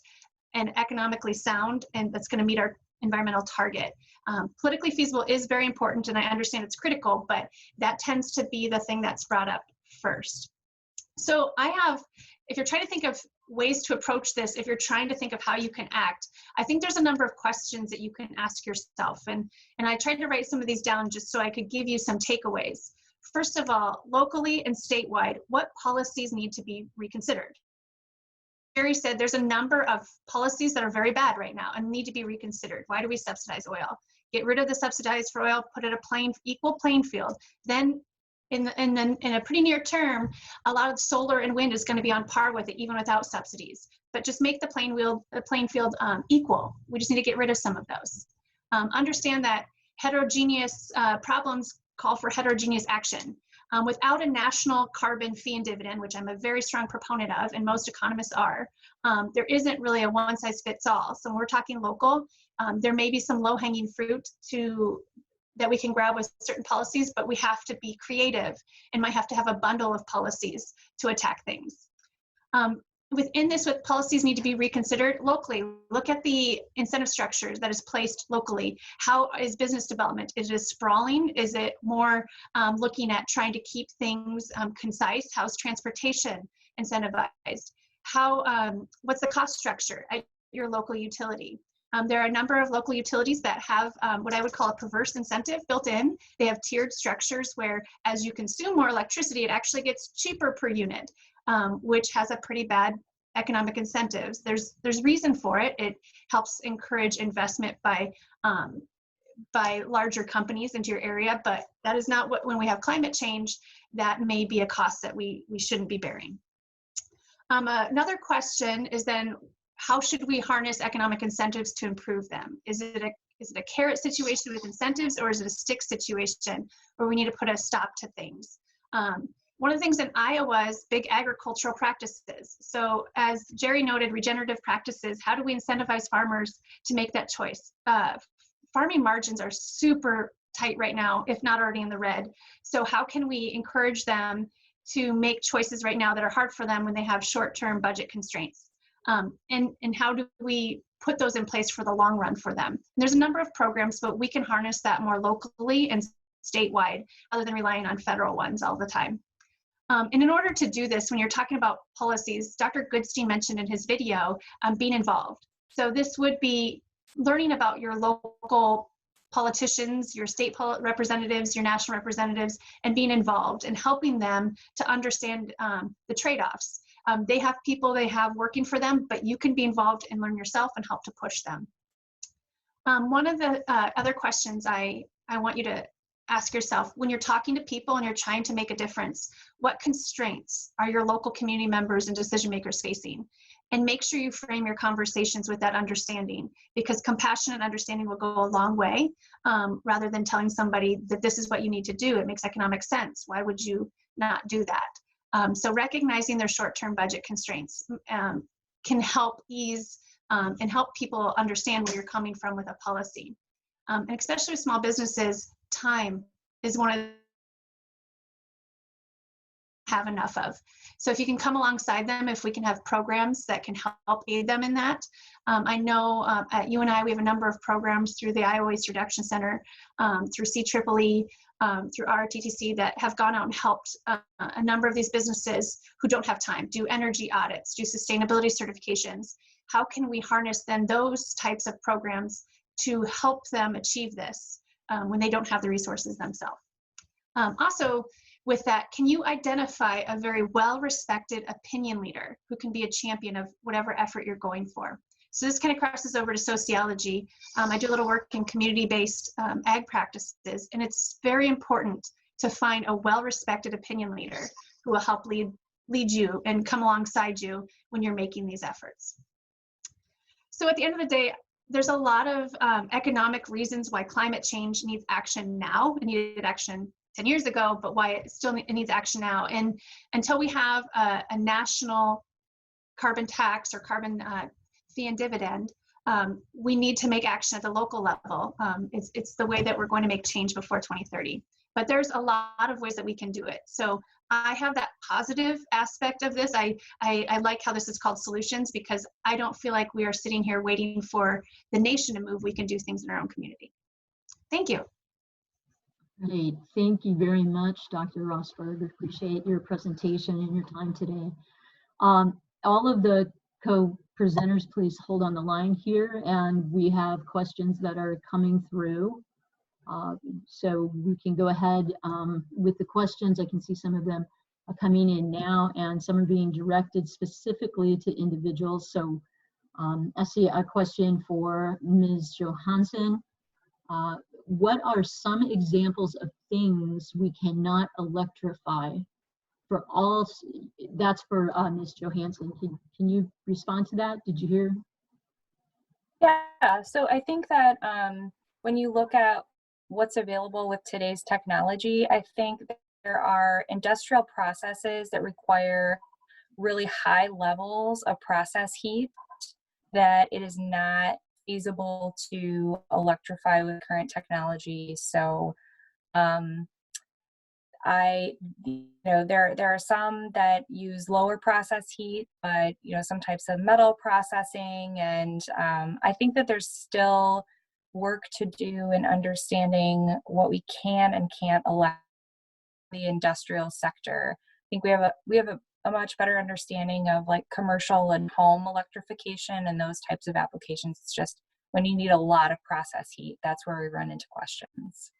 and economically sound, and that's going to meet our environmental target. Politically feasible is very important, and I understand it's critical, but that tends to be the thing that's brought up first. So if you're trying to think of ways to approach this, if you're trying to think of how you can act, I think there's a number of questions that you can ask yourself. And I tried to write some of these down just so I could give you some takeaways. First of all, locally and statewide, what policies need to be reconsidered? Jerry said there's a number of policies that are very bad right now and need to be reconsidered. Why do we subsidize oil? Get rid of the subsidized for oil, put it equal playing field. Then in a pretty near term, a lot of solar and wind is going to be on par with it, even without subsidies. But just make the playing field equal. We just need to get rid of some of those. Understand that heterogeneous problems call for heterogeneous action. Without a national carbon fee and dividend, which I'm a very strong proponent of, and most economists are, there isn't really a one-size-fits-all. So when we're talking local, there may be some low-hanging fruit that we can grab with certain policies, but we have to be creative and might have to have a bundle of policies to attack things. Within this, what policies need to be reconsidered locally. Look at the incentive structures that is placed locally. How is business development? Is it sprawling? Is it more looking at trying to keep things concise? How's transportation incentivized? What's the cost structure at your local utility? There are a number of local utilities that have what I would call a perverse incentive built in. They have tiered structures where as you consume more electricity, it actually gets cheaper per unit, which has a pretty bad economic incentives. There's reason for it. It helps encourage investment by larger companies into your area, but that is not when we have climate change, that may be a cost that we shouldn't be bearing. Another question is then, how should we harness economic incentives to improve them? Is it a carrot situation with incentives, or is it a stick situation where we need to put a stop to things? One of the things in Iowa is big agricultural practices. So as Jerry noted, regenerative practices, how do we incentivize farmers to make that choice? Farming margins are super tight right now, if not already in the red. So how can we encourage them to make choices right now that are hard for them when they have short-term budget constraints? And how do we put those in place for the long run for them? And there's a number of programs, but we can harness that more locally and statewide rather than relying on federal ones all the time. And in order to do this, when you're talking about policies, Dr. Goodstein mentioned in his video, being involved. So this would be learning about your local politicians, your state representatives, your national representatives, and being involved and helping them to understand the trade-offs. They have people they have working for them, but you can be involved and learn yourself and help to push them. One of the other questions I want you to ask yourself, when you're talking to people and you're trying to make a difference, what constraints are your local community members and decision makers facing? And make sure you frame your conversations with that understanding, because compassion and understanding will go a long way, rather than telling somebody that this is what you need to do. It makes economic sense. Why would you not do that? So recognizing their short-term budget constraints can help ease and help people understand where you're coming from with a policy. And especially with small businesses, time is one of have enough of. So if you can come alongside them, if we can have programs that can help aid them in that. I know at UNI, we have a number of programs through the Iowa Waste Reduction Center, through CEEE, through RTTC that have gone out and helped a number of these businesses who don't have time do energy audits, do sustainability certifications. How can we harness then those types of programs to help them achieve this when they don't have the resources themselves? Also, with that, can you identify a very well-respected opinion leader who can be a champion of whatever effort you're going for? So this kind of crosses over to sociology. I do a little work in community-based ag practices, and it's very important to find a well-respected opinion leader who will help lead you and come alongside you when you're making these efforts. So at the end of the day, there's a lot of economic reasons why climate change needs action now. It needed action 10 years ago, but why it needs action now. And until we have a national carbon tax or carbon fee and dividend, we need to make action at the local level. It's the way that we're going to make change before 2030. But there's a lot of ways that we can do it. So I have that positive aspect of this. I like how this is called solutions, because I don't feel like we are sitting here waiting for the nation to move. We can do things in our own community. Thank you. Great. Thank you very much, Dr. Rosberg. Appreciate your presentation and your time today. All of the co-presenters, please hold on the line here, and we have questions that are coming through. So we can go ahead with the questions. I can see some of them are coming in now, and some are being directed specifically to individuals. So I see a question for Ms. Johansson. What are some examples of things we cannot electrify for all? That's for Ms. Johansson. Can you respond to that? Did you hear? Yeah, so I think that when you look at what's available with today's technology, I think that there are industrial processes that require really high levels of process heat that it is not feasible to electrify with current technology. So there are some that use lower process heat, but some types of metal processing, and I think that there's still work to do in understanding what we can and can't allow the industrial sector. I think we have a much better understanding of like commercial and home electrification and those types of applications. It's just when you need a lot of process heat, that's where we run into questions.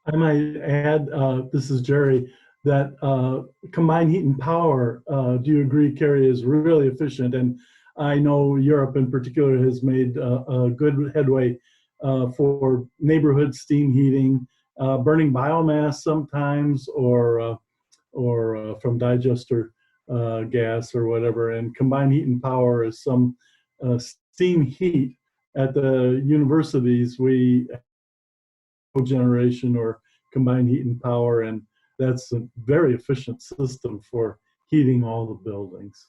I might add, this is Jerry, that combined heat and power, do you agree, Carrie, is really efficient? And I know Europe in particular has made a good headway for neighborhood steam heating, burning biomass sometimes, or from digester gas or whatever. And combined heat and power is some steam heat at the universities. We cogeneration or combined heat and power, and that's a very efficient system for heating all the buildings.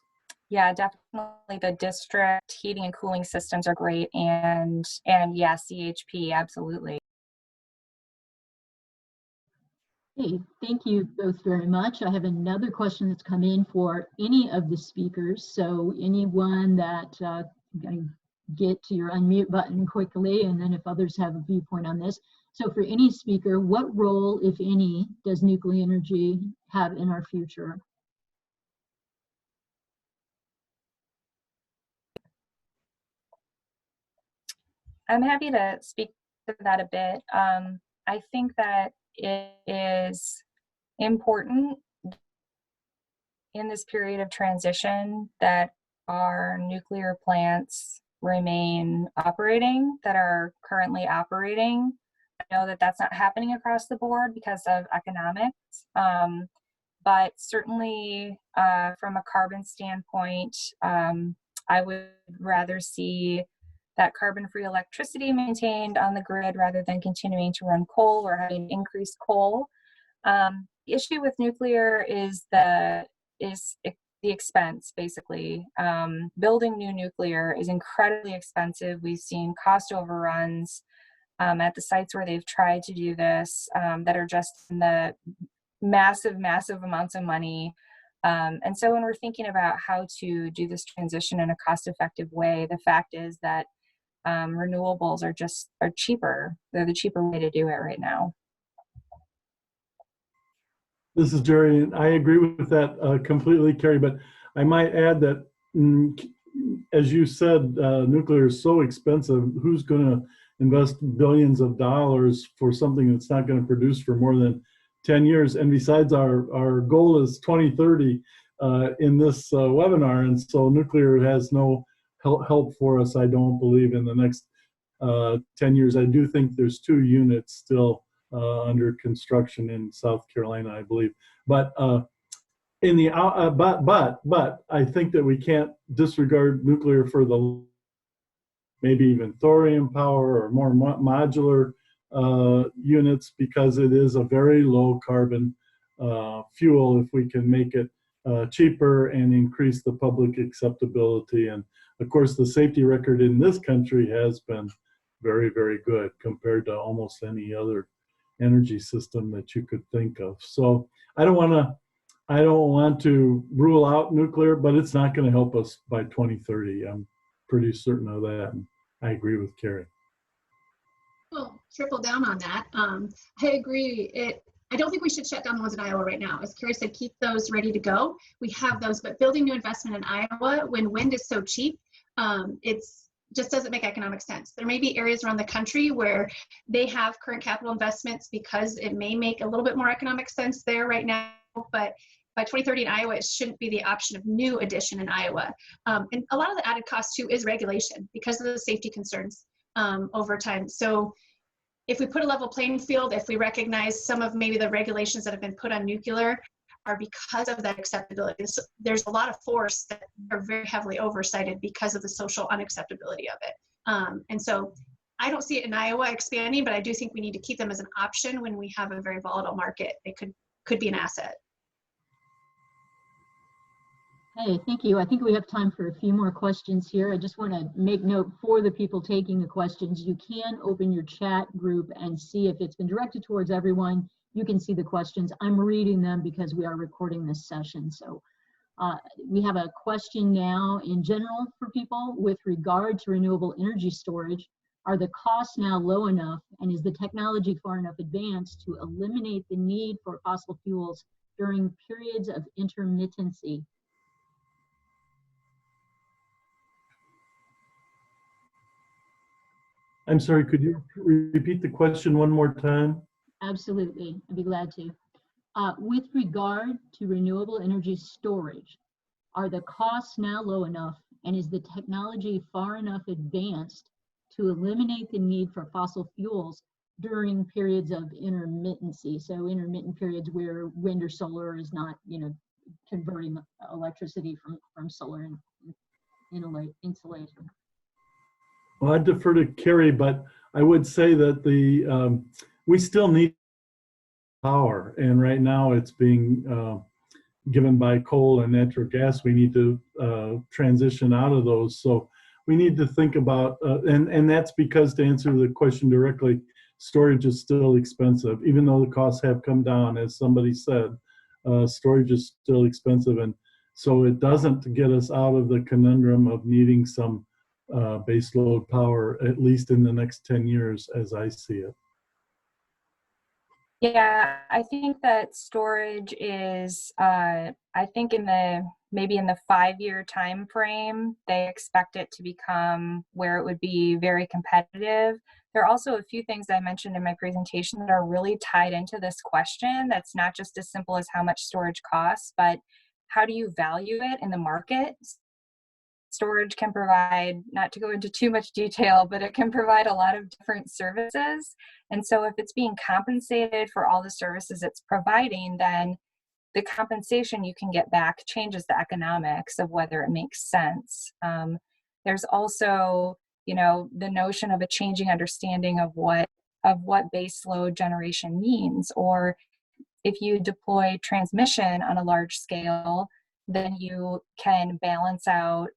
Yeah, definitely the district heating and cooling systems are great, and yeah, CHP, absolutely. Hey, thank you both very much. I have another question that's come in for any of the speakers. So anyone that get to your unmute button quickly, and then if others have a viewpoint on this. So for any speaker, what role, if any, does nuclear energy have in our future? I'm happy to speak to that a bit. I think that it is important in this period of transition that our nuclear plants remain operating, that are currently operating. I know that that's not happening across the board because of economics, but certainly from a carbon standpoint, I would rather see that carbon-free electricity maintained on the grid rather than continuing to run coal or having increased coal. The issue with nuclear is the expense, basically. Building new nuclear is incredibly expensive. We've seen cost overruns at the sites where they've tried to do this that are just in the massive amounts of money. And so when we're thinking about how to do this transition in a cost-effective way, the fact is that renewables are cheaper. They're the cheaper way to do it right now. This is Jerry, and I agree with that completely, Carrie, but I might add that, as you said, nuclear is so expensive. Who's going to invest billions of dollars for something that's not going to produce for more than 10 years? And besides, our goal is 2030 in this webinar, and so nuclear has no help for us, I don't believe, in the next 10 years. I do think there's 2 units still under construction in South Carolina, I believe. But in the but I think that we can't disregard nuclear for the maybe even thorium power or more modular units, because it is a very low carbon fuel if we can make it cheaper and increase the public acceptability. And of course, the safety record in this country has been very, very good compared to almost any other energy system that you could think of. So I don't want to rule out nuclear, but it's not going to help us by 2030. I'm pretty certain of that. And I agree with Carrie. Well, triple down on that. I agree. I don't think we should shut down the ones in Iowa right now. As Carrie said, keep those ready to go. We have those, but building new investment in Iowa when wind is so cheap, it's just doesn't make economic sense. There may be areas around the country where they have current capital investments because it may make a little bit more economic sense there right now, but by 2030 in Iowa, it shouldn't be the option of new addition in Iowa. And a lot of the added cost too is regulation because of the safety concerns over time. So if we put a level playing field, if we recognize some of maybe the regulations that have been put on nuclear are because of that acceptability. So there's a lot of force that are very heavily oversighted because of the social unacceptability of it. And so I don't see it in Iowa expanding, but I do think we need to keep them as an option when we have a very volatile market. It could be an asset. Hey, thank you. I think we have time for a few more questions here. I just want to make note for the people taking the questions, you can open your chat group and see if it's been directed towards everyone. You can see the questions. I'm reading them because we are recording this session. So we have a question now in general for people with regard to renewable energy storage. Are the costs now low enough, and is the technology far enough advanced to eliminate the need for fossil fuels during periods of intermittency? I'm sorry, could you repeat the question one more time? Absolutely, I'd be glad to. With regard to renewable energy storage, are the costs now low enough, and is the technology far enough advanced to eliminate the need for fossil fuels during periods of intermittency? So intermittent periods where wind or solar is not, converting electricity from solar and insulation. Well, I defer to Carrie, but I would say that we still need power, and right now it's being given by coal and natural gas. We need to transition out of those. So we need to think about, and that's because, to answer the question directly, storage is still expensive. Even though the costs have come down, as somebody said, storage is still expensive. And so it doesn't get us out of the conundrum of needing some base load power, at least in the next 10 years, as I see it. Yeah, I think that storage is, I think maybe in the 5-year time frame, they expect it to become where it would be very competitive. There are also a few things I mentioned in my presentation that are really tied into this question. That's not just as simple as how much storage costs, but how do you value it in the market? Storage can provide, not to go into too much detail, but it can provide a lot of different services. And so if it's being compensated for all the services it's providing, then the compensation you can get back changes the economics of whether it makes sense. There's also, the notion of a changing understanding of what base load generation means. Or if you deploy transmission on a large scale, then you can balance out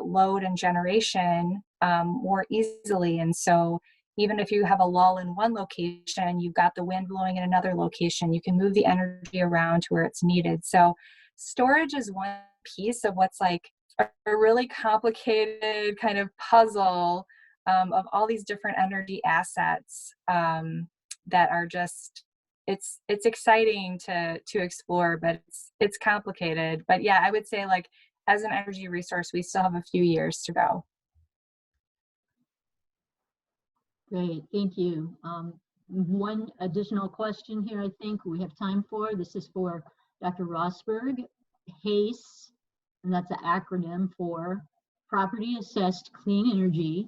load and generation more easily. And so even if you have a lull in one location, you've got the wind blowing in another location, you can move the energy around to where it's needed. So storage is one piece of what's like a really complicated kind of puzzle of all these different energy assets that are just, it's exciting to explore, but it's complicated. But yeah, I would say like as an energy resource, we still have a few years to go. Great, thank you. One additional question here, I think we have time for. This is for Dr. Rosberg. HASTE, and that's an acronym for Property Assessed Clean Energy.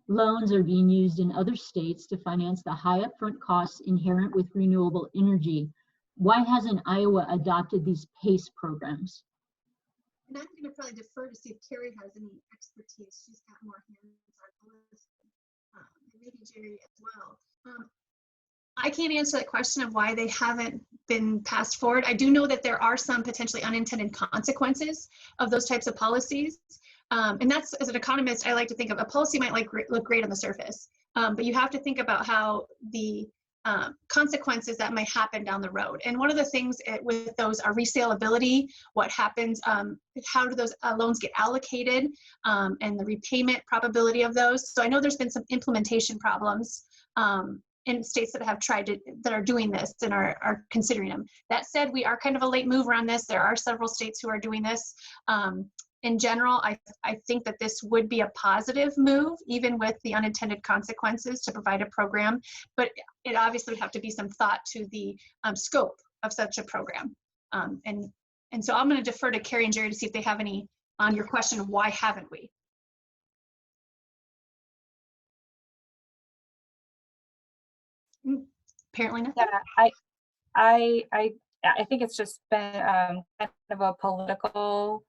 Loans are being used in other states to finance the high upfront costs inherent with renewable energy. Why hasn't Iowa adopted these PACE programs? And I'm going to probably defer to see if Carrie has any expertise. She's got more hands-on list. Maybe Jerry as well. I can't answer that question of why they haven't been passed forward. I do know that there are some potentially unintended consequences of those types of policies. And that's, as an economist, I like to think of a policy might look great on the surface, but you have to think about how the consequences that might happen down the road. And one of the things with those are resaleability, what happens, how do those loans get allocated, and the repayment probability of those. So I know there's been some implementation problems in states that have tried to, that are doing this and are considering them. That said, we are kind of a late mover on this. There are several states who are doing this. In general, I think that this would be a positive move, even with the unintended consequences, to provide a program, but it obviously would have to be some thought to the scope of such a program. And so I'm going to defer to Carrie and Jerry to see if they have any on your question of why haven't we? Apparently not. Yeah, I think it's just been kind of a political,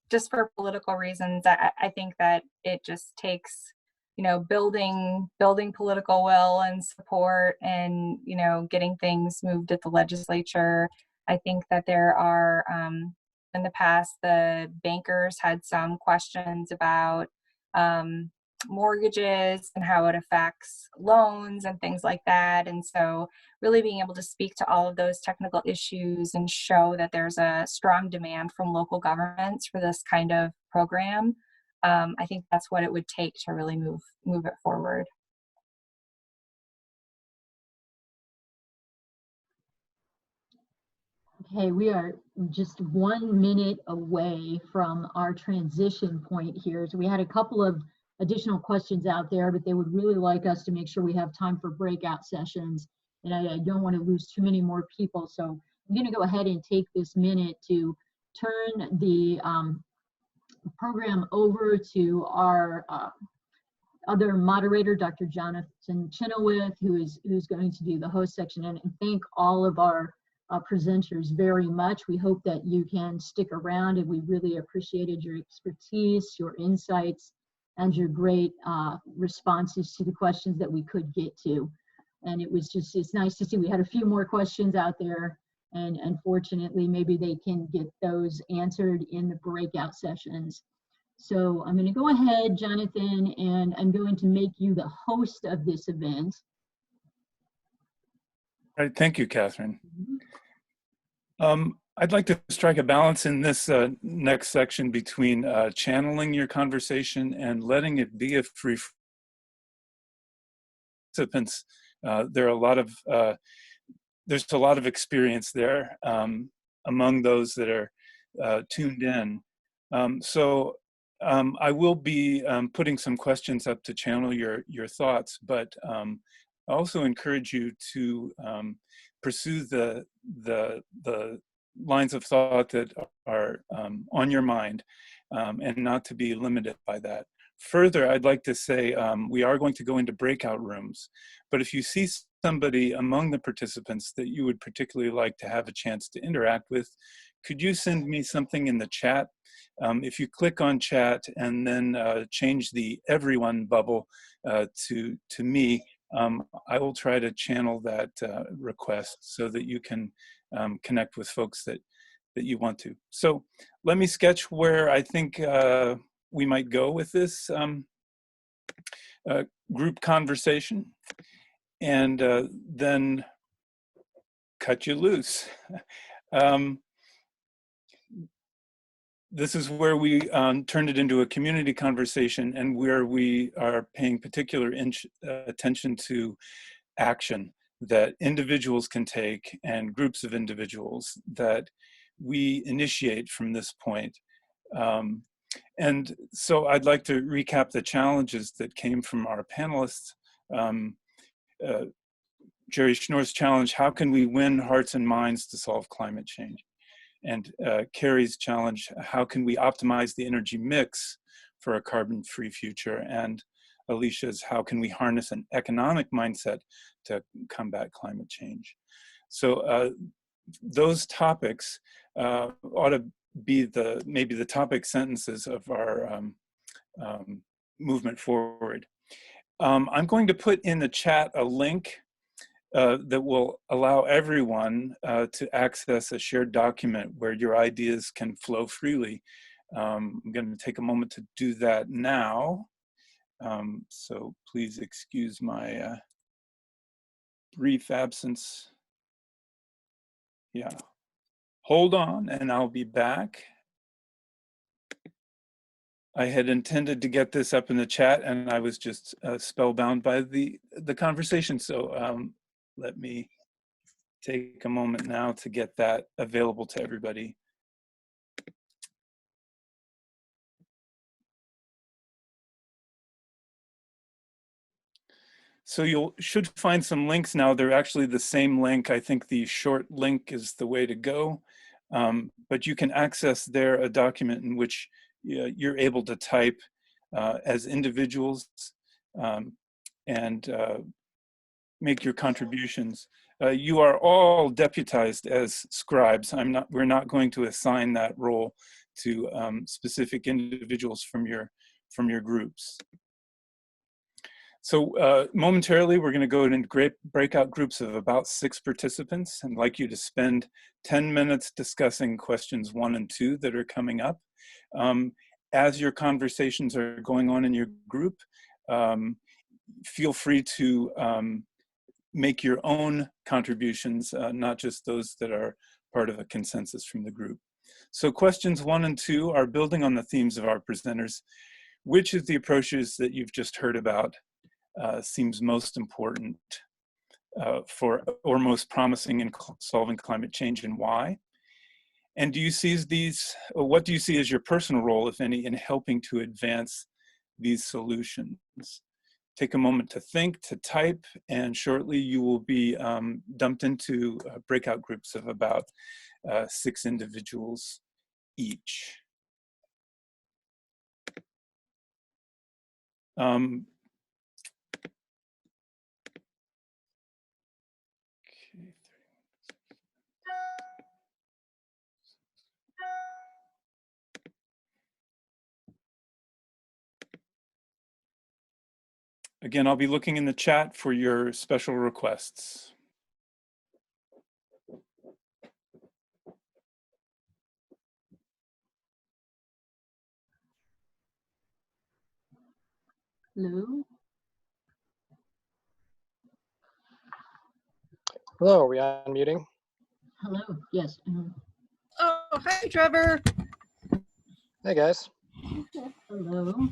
just for political reasons. I think that it just takes, you know, building political will and support, and, you know, getting things moved at the legislature. I think that there are, in the past, the bankers had some questions about mortgages and how it affects loans and things like that. And so really being able to speak to all of those technical issues and show that there's a strong demand from local governments for this kind of program, I think that's what it would take to really move it forward. Okay, we are just 1 minute away from our transition point here. So we had a couple of additional questions out there, but they would really like us to make sure we have time for breakout sessions. And I don't want to lose too many more people. So I'm going to go ahead and take this minute to turn the program over to our other moderator, Dr. Jonathan Chenoweth, who's going to do the host section, and thank all of our presenters very much. We hope that you can stick around, and we really appreciated your expertise, your insights, and your great responses to the questions that we could get to. And it was just, it's nice to see we had a few more questions out there, and unfortunately maybe they can get those answered in the breakout sessions. So I'm going to go ahead, Jonathan, and I'm going to make you the host of this event. All right, thank you, Catherine. I'd like to strike a balance in this next section between channeling your conversation and letting it be a free participants. There are a lot of there's a lot of experience there among those that are tuned in. So I will be putting some questions up to channel your thoughts, but I also encourage you to pursue the lines of thought that are on your mind, and not to be limited by that. Further, I'd like to say we are going to go into breakout rooms, but if you see somebody among the participants that you would particularly like to have a chance to interact with, could you send me something in the chat? If you click on chat and then change the everyone bubble to me, I will try to channel that request so that you can connect with folks that you want to. So let me sketch where I think we might go with this group conversation, and then cut you loose. this is where we turned it into a community conversation, and where we are paying particular attention to action that individuals can take and groups of individuals that we initiate from this point. And so I'd like to recap the challenges that came from our panelists. Jerry Schnorr's challenge, how can we win hearts and minds to solve climate change? And Carrie's challenge, how can we optimize the energy mix for a carbon-free future? And Alicia's, how can we harness an economic mindset to combat climate change? So those topics ought to be maybe the topic sentences of our movement forward. I'm going to put in the chat a link that will allow everyone to access a shared document where your ideas can flow freely. I'm going to take a moment to do that now. So please excuse my brief absence. Yeah, hold on and I'll be back. I had intended to get this up in the chat and I was just spellbound by the conversation. So let me take a moment now to get that available to everybody. So you should find some links now. They're actually the same link. I think the short link is the way to go. But you can access there a document in which you're able to type as individuals and make your contributions. You are all deputized as scribes. We're not going to assign that role to specific individuals from your groups. So momentarily, we're going to go into breakout groups of about 6 participants. I'd like you to spend 10 minutes discussing questions 1 and 2 that are coming up. As your conversations are going on in your group, feel free to make your own contributions, not just those that are part of a consensus from the group. So questions 1 and 2 are building on the themes of our presenters. Which of the approaches that you've just heard about seems most important or most promising in solving climate change, and why? And do you see what do you see as your personal role, if any, in helping to advance these solutions? Take a moment to think, to type, and shortly you will be dumped into breakout groups of about 6 individuals each. Again, I'll be looking in the chat for your special requests. Hello? Hello, are we unmuting? Hello, yes. Oh, hi, Trevor. Hey, guys. Hello.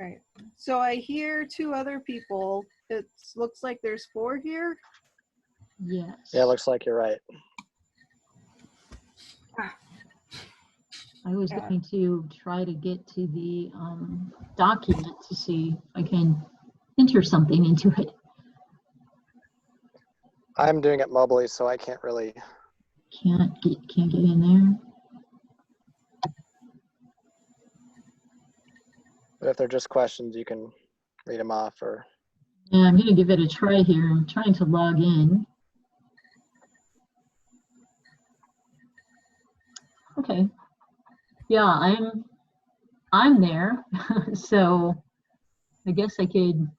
All right, so I hear 2 other people. It looks like there's 4 here. Yes. Yeah, looks like you're right. I was going to try to get to the document to see if I can enter something into it. I'm doing it mobily, so I can't really. Can't get in there. But if they're just questions, you can read them off or. Yeah, I'm going to give it a try here. I'm trying to log in. Okay. Yeah, I'm there. So I guess I could.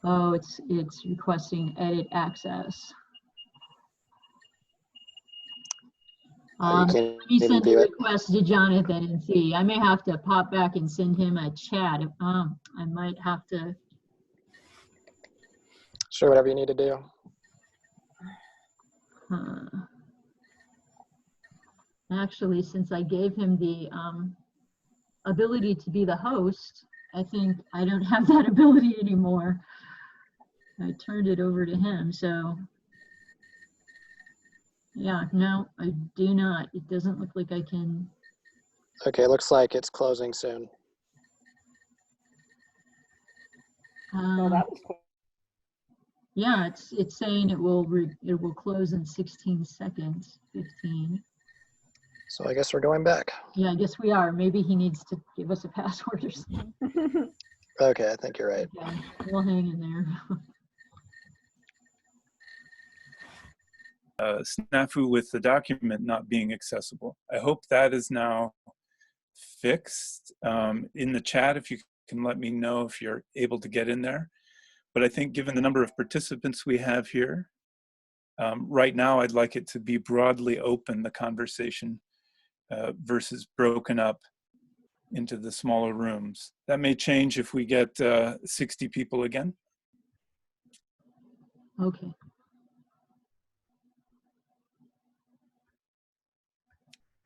Oh, it's requesting edit access. Let me send the request to Jonathan and see. I may have to pop back and send him a chat. I might have to. Sure, whatever you need to do. Actually, since I gave him the ability to be the host, I think I don't have that ability anymore. I turned it over to him, so yeah, no, I do not. It doesn't look like I can. Okay, looks like it's closing soon. Oh, that was quick. Yeah, it's saying it will close in 16 seconds, 15. So I guess we're going back. Yeah, I guess we are. Maybe he needs to give us a password or something. Okay, I think you're right. Okay, we'll hang in there. Snafu with the document not being accessible. I hope that is now fixed. In the chat, if you can let me know if you're able to get in there. But I think given the number of participants we have here, right now I'd like it to be broadly open, the conversation, versus broken up into the smaller rooms. That may change if we get 60 people again. Okay.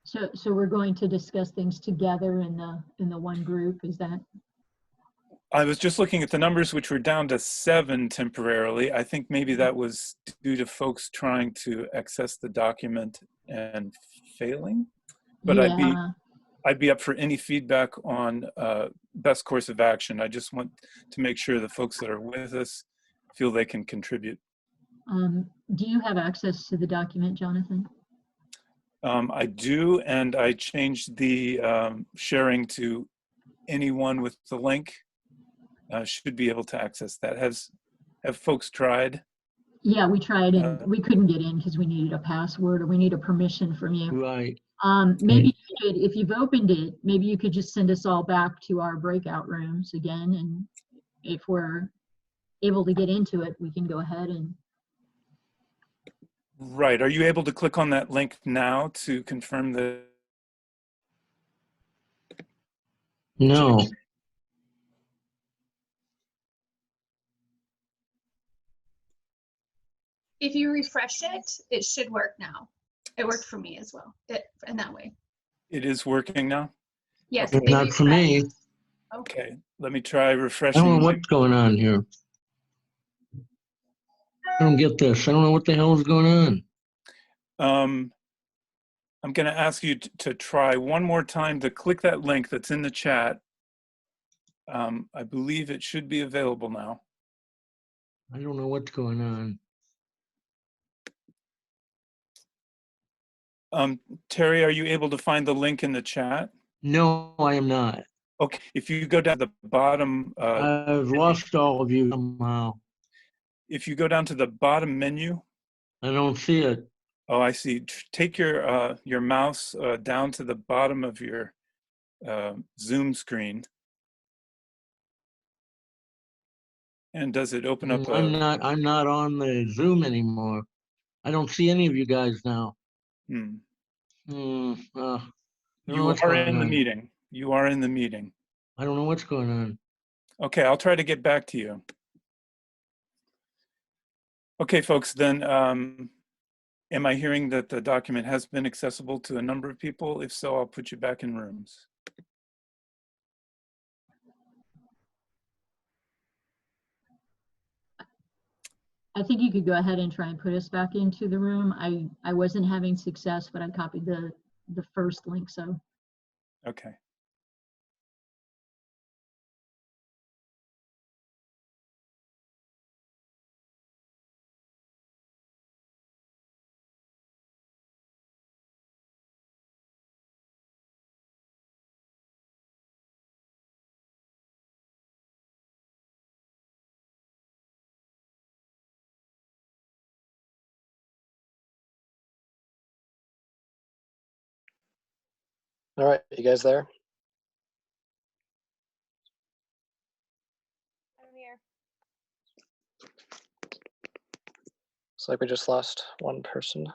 So we're going to discuss things together in the one group, is that? I was just looking at the numbers, which were down to 7 temporarily. I think maybe that was due to folks trying to access the document and failing. But Yeah. I'd be up for any feedback on best course of action. I just want to make sure the folks that are with us feel they can contribute. Do you have access to the document, Jonathan? I do, and I changed the sharing to anyone with the link should be able to access that. Have folks tried? Yeah, we tried and we couldn't get in because we needed a password or we need a permission from you. Right. Maybe you could, if you've opened it, maybe you could just send us all back to our breakout rooms again, and if we're able to get into it, we can go ahead and. Right. Are you able to click on that link now to confirm the? No. If you refresh it, it should work now. It worked for me as well, in that way. It is working now? Yes. Okay. Not for me. Okay, let me try I refreshing. don't know what's going on here. I don't get this. I don't know what the hell is going on. I'm going to ask you to try one more time to click that link that's in the chat. I believe it should be available now. I don't know what's going on. Terry, are you able to find the link in the chat? No, I am not. Okay, if you go down to the bottom. I've lost all of you somehow. If you go down to the bottom menu. I don't see it. Oh, I see. Take your mouse down to the bottom of your Zoom screen. And does it open up? I'm not on the Zoom anymore. I don't see any of you guys now. You are in the on. meeting. You are in the meeting. I don't know what's going on. Okay, I'll try to get back to you. Okay, folks, then am I hearing that the document has been accessible to a number of people? If so, I'll put you back in rooms. I think you could go ahead and try and put us back into the room. I wasn't having success, but I copied the first link, so. Okay. All right, you guys there? I'm here. Looks like we just lost one person.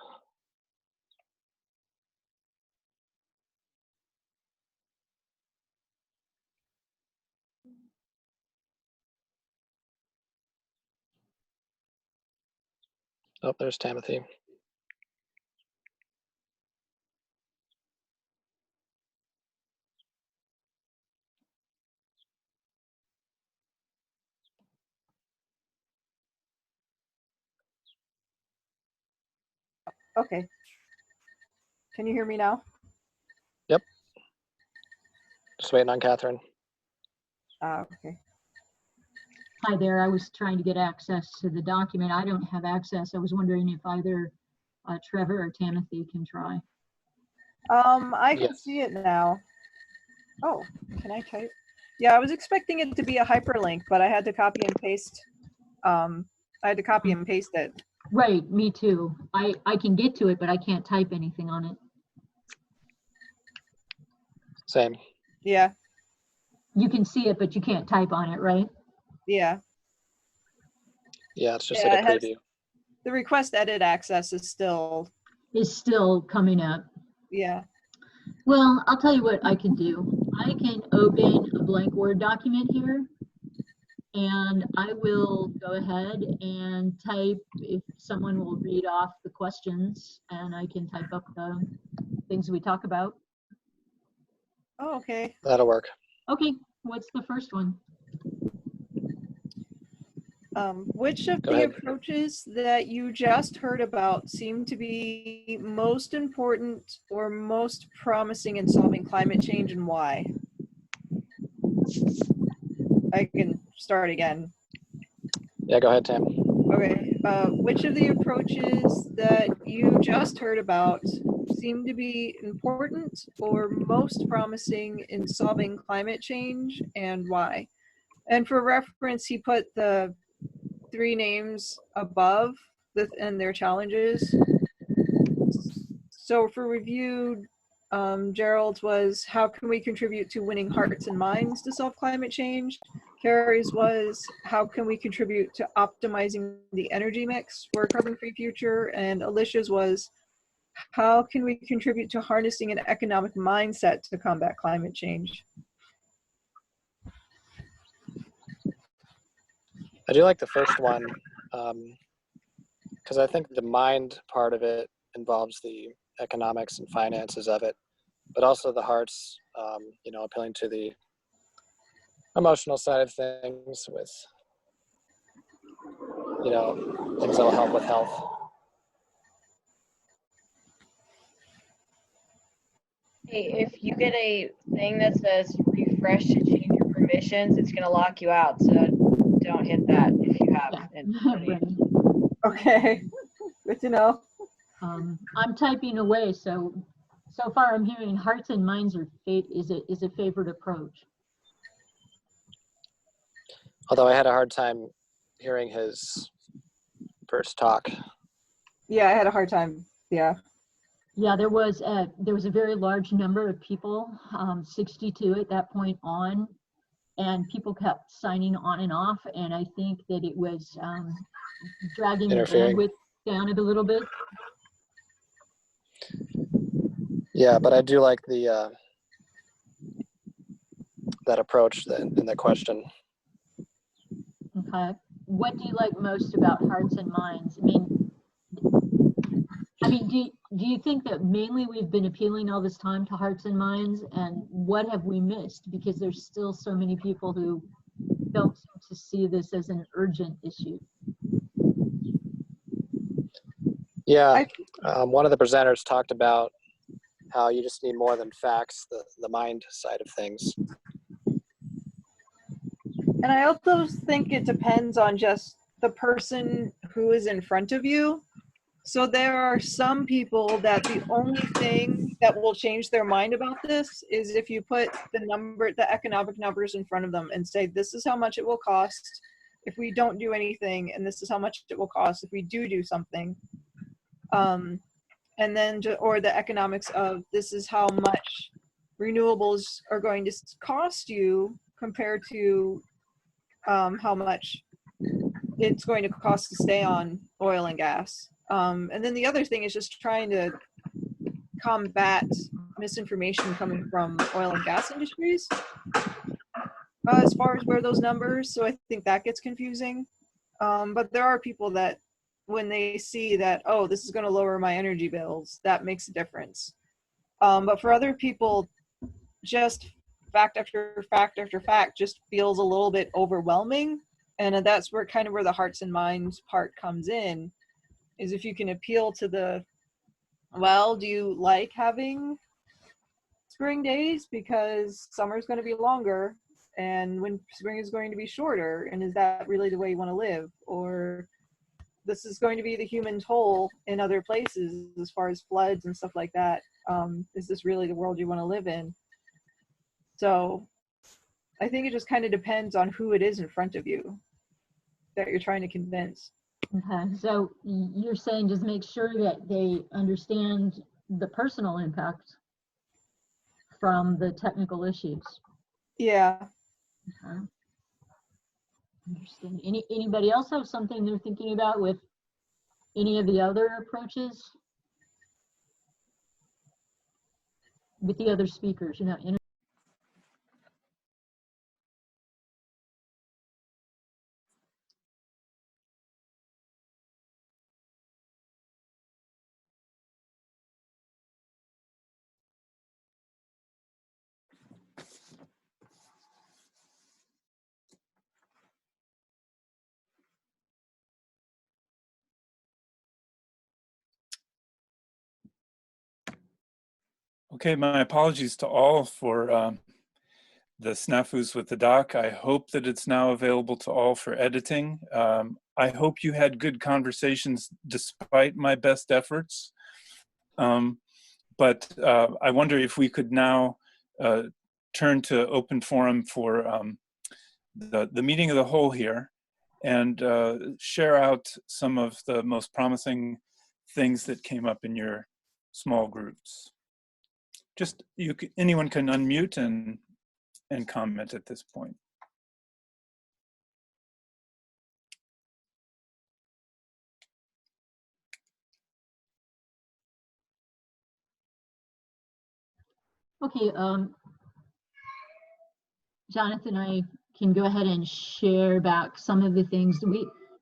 Oh, there's Timothy. Okay. Can you hear me now? Yep. Just waiting on Catherine. Okay. Hi there. I was trying to get access to the document. I don't have access. I was wondering if either Trevor or Timothy can try. I can Yes. see it now. Oh, can I type? Yeah, I was expecting it to be a hyperlink, but I had to copy and paste. I had to copy and paste it. Right, me too. I can get to it, but I can't type anything on it. Same. Yeah, You can see it, but you can't type on it, right? yeah. Yeah, it's just Yeah, like it a has, preview. the request edit access is still, It's still coming up. yeah. Well, I'll tell you what I can do. I can open a blank Word document here, and I will go ahead and type, if someone will read off the questions, and I can type up the things we talk about. Oh, okay. That'll work. Okay, what's the first one? Which of Go the ahead. approaches that you just heard about seem to be most important or most promising in solving climate change, and why? I can start again. Yeah, go ahead, Tim. Okay. Which of the approaches that you just heard about seem to be important or most promising in solving climate change, and why? And for reference, he put the 3 names above and their challenges. So for review, Gerald's was, how can we contribute to winning hearts and minds to solve climate change? Carrie's was, how can we contribute to optimizing the energy mix for a carbon-free future? And Alicia's was, how can we contribute to harnessing an economic mindset to combat climate change? I do like the first one because I think the mind part of it involves the economics and finances of it, but also the hearts, you know, appealing to the emotional side of things with, you know, things that will help with health. Hey, if you get a thing that says refresh to change your permissions, it's going to lock you out. So don't hit that if you have it. Okay, good to know. I'm typing away, so far I'm hearing hearts and minds are is a favorite approach. Although I had a hard time hearing his first talk. Yeah, I had a hard time. Yeah. Yeah, there was a very large number of people, 62 at that point on, and people kept signing on and off, and I think that it was dragging the bandwidth down a little bit. Yeah, but I do like the that approach in the question. Okay. What do you like most about hearts and minds? I mean, do you think that mainly we've been appealing all this time to hearts and minds, and what have we missed? Because there's still so many people who don't seem to see this as an urgent issue. Yeah, one of the presenters talked about how you just need more than facts, the mind side of things. And I also think it depends on just the person who is in front of you. So there are some people that the only thing that will change their mind about this is if you put the economic numbers in front of them and say, this is how much it will cost if we don't do anything, and this is how much it will cost if we do something. And then, or the economics of, this is how much renewables are going to cost you compared to how much it's going to cost to stay on oil and gas. And then the other thing is just trying to combat misinformation coming from oil and gas industries as far as where those numbers. So I think that gets confusing. But there are people that when they see that, oh, this is going to lower my energy bills, that makes a difference. But for other people, just fact after fact after fact just feels a little bit overwhelming. And that's where kind of where the hearts and minds part comes in, is if you can appeal to the, well, do you like having spring days because summer is going to be longer and when spring is going to be shorter, and is that really the way you want to live? Or this is going to be the human toll in other places as far as floods and stuff like that. Is this really the world you want to live in? So I think it just kind of depends on who it is in front of you that you're trying to convince. Okay, so you're saying just make sure that they understand the personal impact from the technical issues. Yeah. Okay. Interesting. Anybody else have something they're thinking about with any of the other approaches? With the other speakers, you know, Okay, my apologies to all for the snafus with the doc. I hope that it's now available to all for editing. I hope you had good conversations despite my best efforts. But I wonder if we could now turn to open forum for the meeting of the whole here and share out some of the most promising things that came up in your small groups. Just anyone can unmute and comment at this point. okay, Jonathan, I can go ahead and share back some of the things that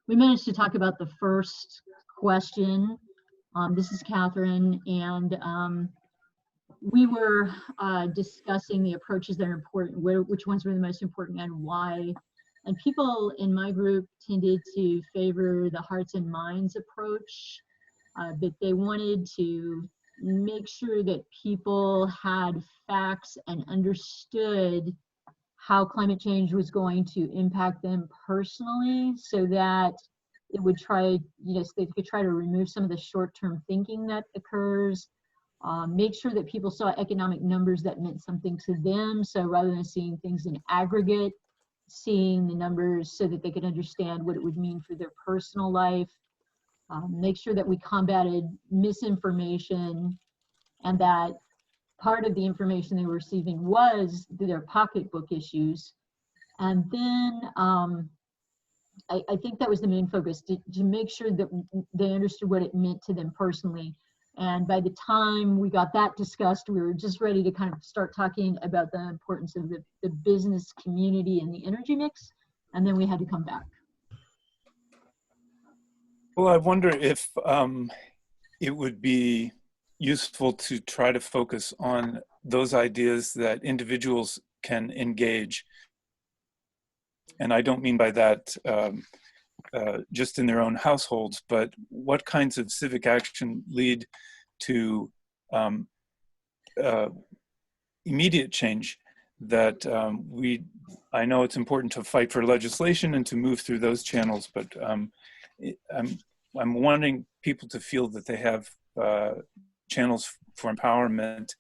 we managed to talk about. The first question. This is Catherine, and we were discussing the approaches that are important, which ones were the most important and why. And people in my group tended to favor the hearts and minds approach, but they wanted to make sure that people had facts and understood how climate change was going to impact them personally, so that it would try, so they could try to remove some of the short-term thinking that occurs. Make sure that people saw economic numbers that meant something to them. So rather than seeing things in aggregate, seeing the numbers so that they could understand what it would mean for their personal life. Make sure that we combated misinformation, and that part of the information they were receiving was their pocketbook issues. And then I think that was the main focus, to make sure that they understood what it meant to them personally. And by the time we got that discussed, we were just ready to kind of start talking about the importance of the business community and the energy mix. And then we had to come back. Well, I wonder if it would be useful to try to focus on those ideas that individuals can engage. And I don't mean by that just in their own households, but what kinds of civic action lead to immediate change that I know it's important to fight for legislation and to move through those channels, but I'm wanting people to feel that they have channels for empowerment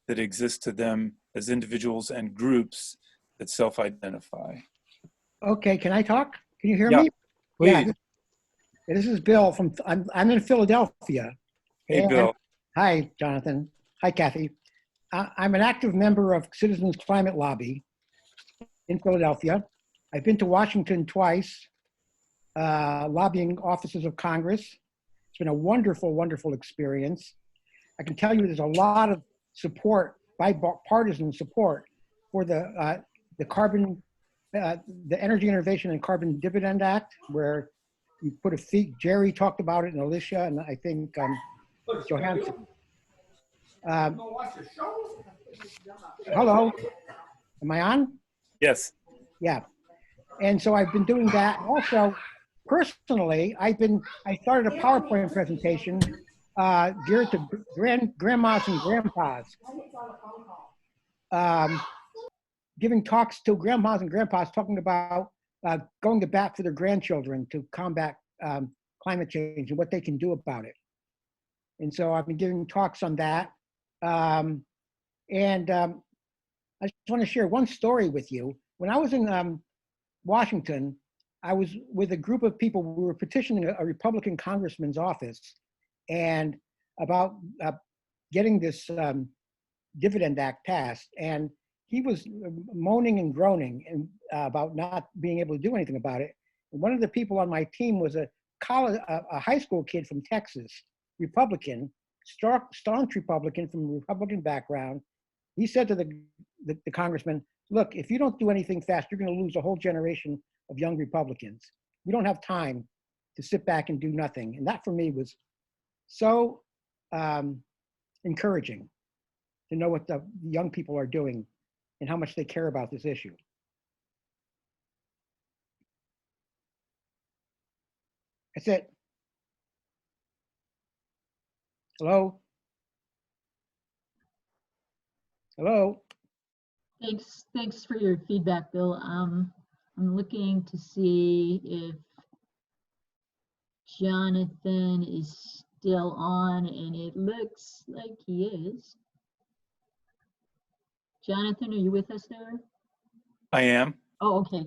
that exist to them as individuals and groups that self-identify. Okay, can I talk? Can you hear Yeah, me? please. Yeah, this is Bill from, I'm in Philadelphia. Hey, And- Bill. Hi, Jonathan. Hi, Kathy. I'm an active member of Citizens Climate Lobby in Philadelphia. I've been to Washington twice, lobbying offices of Congress. It's been a wonderful, wonderful experience. I can tell you there's a lot of support, bipartisan support, for the Energy Innovation and Carbon Dividend Act, where you put a feet. Jerry talked about it, and Alicia, and I think Johansson. Hello, am I on? Yes. Yeah, and so I've been doing that. Also, personally, I started a PowerPoint presentation geared to grandmas and grandpas, giving talks to grandmas and grandpas, talking about going to bat for their grandchildren to combat climate change and what they can do about it. And so I've been giving talks on that. I just want to share one story with you. When I was in Washington, I was with a group of people who were petitioning a Republican congressman's office and about getting this Dividend Act passed. And he was moaning and groaning and, about not being able to do anything about it. And one of the people on my team was a high school kid from Texas, Republican, staunch Republican from a Republican background. He said to the congressman, look, if you don't do anything fast, you're going to lose a whole generation of young Republicans. We don't have time to sit back and do nothing. And that for me was so encouraging to know what the young people are doing and how much they care about this issue. That's it. Hello? Hello? Thanks for your feedback, Bill. I'm looking to see if Jonathan is still on, and it looks like he is. Jonathan, are you with us there? I am. Oh, okay.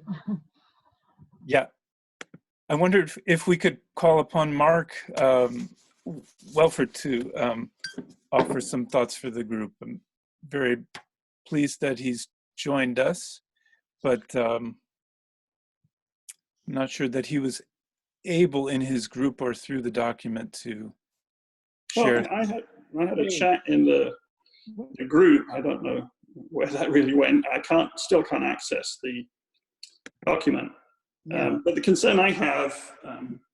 Yeah. I wondered if we could call upon Mark Welford to offer some thoughts for the group. I'm very pleased that he's joined us, but I'm not sure that he was able in his group or through the document to share. Well, I had a chat in the group. I don't know where that really went. I still can't access the document. But the concern I have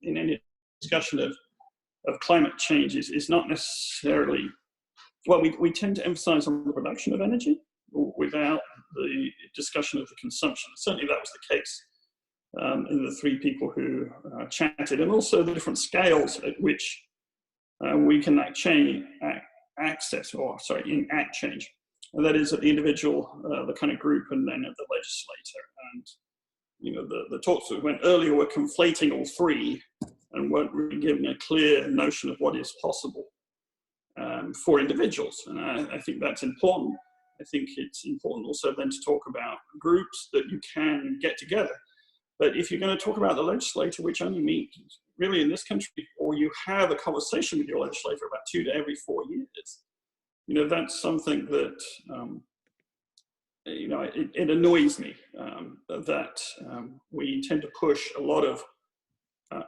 in any discussion of climate change is not necessarily, well, we tend to emphasize on the production of energy without the discussion of the consumption. Certainly that was the case in the three people who chatted, and also the different scales at which we can enact change. And that is at the individual, the kind of group, and then at the legislator. And you know, the talks that went earlier were conflating all three and weren't really giving a clear notion of what is possible for individuals. And I think that's important. I think it's important also then to talk about groups that you can get together. But if you're going to talk about the legislature, which only meet really in this country, or you have a conversation with your legislator about 2 to every 4 years, you know, that's something that, you know, it annoys me that we tend to push a lot of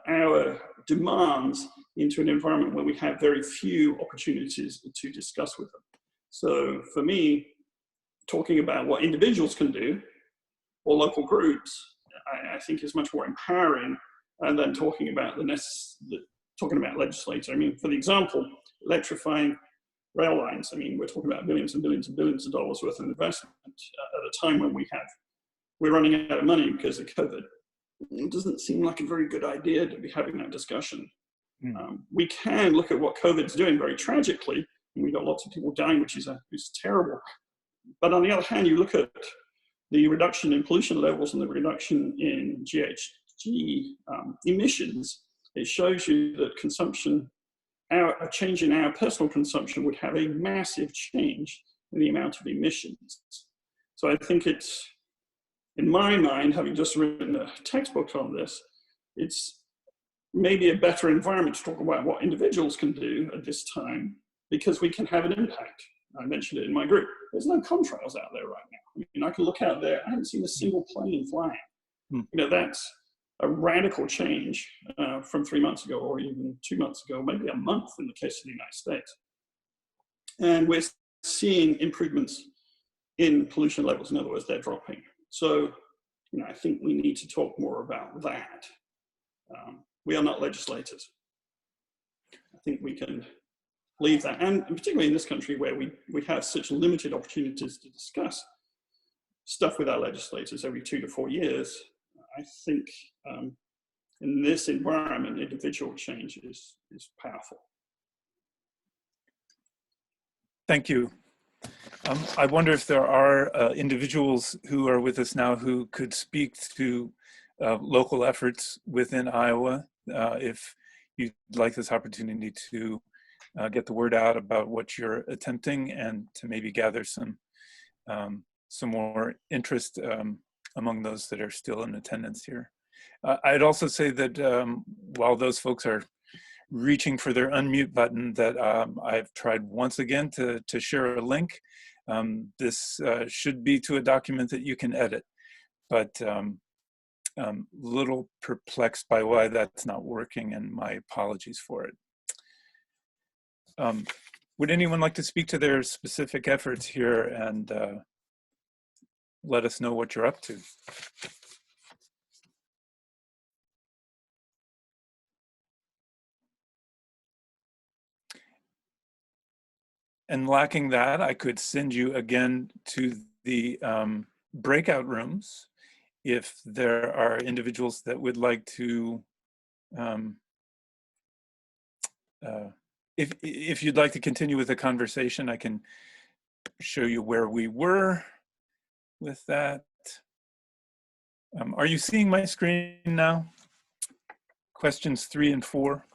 our demands into an environment where we have very few opportunities to discuss with them. So for me, talking about what individuals can do or local groups, I think is much more empowering than talking about talking about legislature. I mean, for the example, electrifying rail lines. I mean, we're talking about billions and billions and billions of dollars worth of investment at a time when we're running out of money because of COVID. It doesn't seem like a very good idea to be having that discussion. We can look at what COVID's doing very tragically, and we've got lots of people dying, which is terrible. But on the other hand, you look at the reduction in pollution levels and the reduction in GHG emissions, it shows you that consumption, a change in our personal consumption would have a massive change in the amount of emissions. So I think it's, in my mind, having just written a textbook on this, it's maybe a better environment to talk about what individuals can do at this time, because we can have an impact. I mentioned it in my group. There's no contrails out there right now. I mean, I can look out there, I haven't seen a single plane flying. You know, that's a radical change from 3 months ago, or even 2 months ago, maybe a month in the case of the United States. And we're seeing improvements in pollution levels. In other words, they're dropping. So, you know, I think we need to talk more about that. we are not legislators. I think we can leave that, and particularly in this country where we have such limited opportunities to discuss stuff with our legislators every 2 to 4 years, I think in this environment, individual change is powerful. Thank you. I wonder if there are individuals who are with us now who could speak to local efforts within Iowa, if you'd like this opportunity to get the word out about what you're attempting and to maybe gather some more interest among those that are still in attendance here. I'd also say that while those folks are reaching for their unmute button, that I've tried once again to share a link. This should be to a document that you can edit, but little perplexed by why that's not working, and my apologies for it. Would anyone like to speak to their specific efforts here and let us know what you're up to? And lacking that, I could send you again to the breakout rooms if there are individuals that would like to, if you'd like to continue with the conversation, I can show you where we were with that. Are you seeing my screen now? Questions 3 and 4?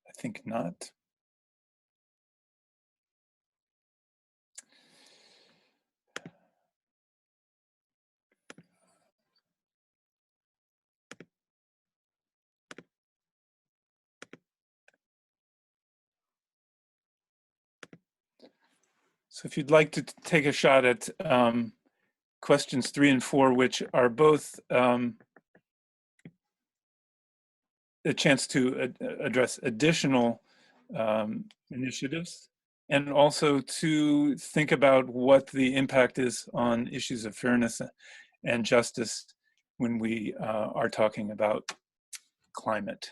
I think not. So if you'd like to take a shot at questions 3 and 4, which are both a chance to address additional initiatives, and also to think about what the impact is on issues of fairness and justice when we are talking about climate.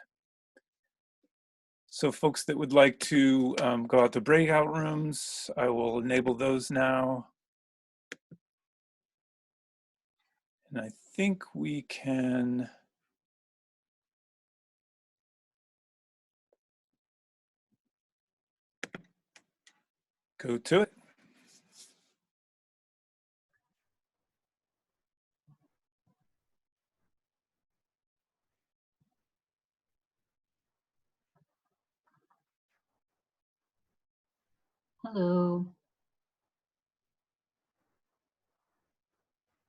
So folks that would like to go out to breakout rooms, I will enable those now. And I think we can go to it. Hello.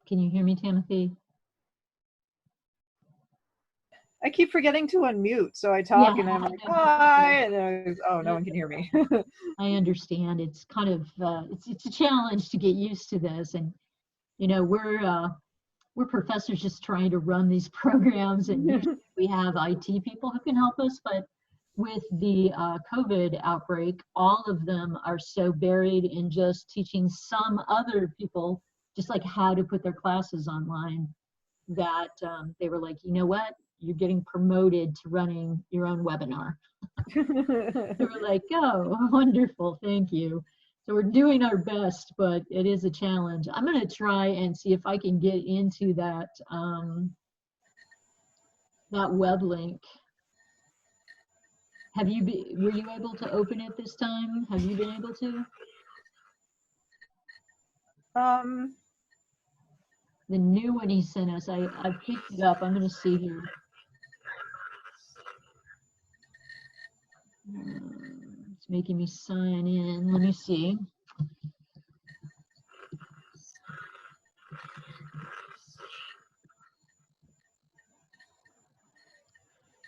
Can you hear me, Timothy? I keep forgetting to unmute, so I talk and I'm like, hi, and then oh, no one can hear me. I understand. It's kind of it's a challenge to get used to this, and you know we're professors just trying to run these programs, and usually we have IT people who can help us, but with the COVID outbreak, all of them are so buried in just teaching some other people just like how to put their classes online that they were like, you know what? You're getting promoted to running your own webinar. They were like, oh, wonderful, thank you. So we're doing our best, but it is a challenge. I'm going to try and see if I can get into that that web link. Were you able to open it this time? Have you been able to? The new one he sent us, I picked it up. I'm going to see here. It's making me sign in. Let me see.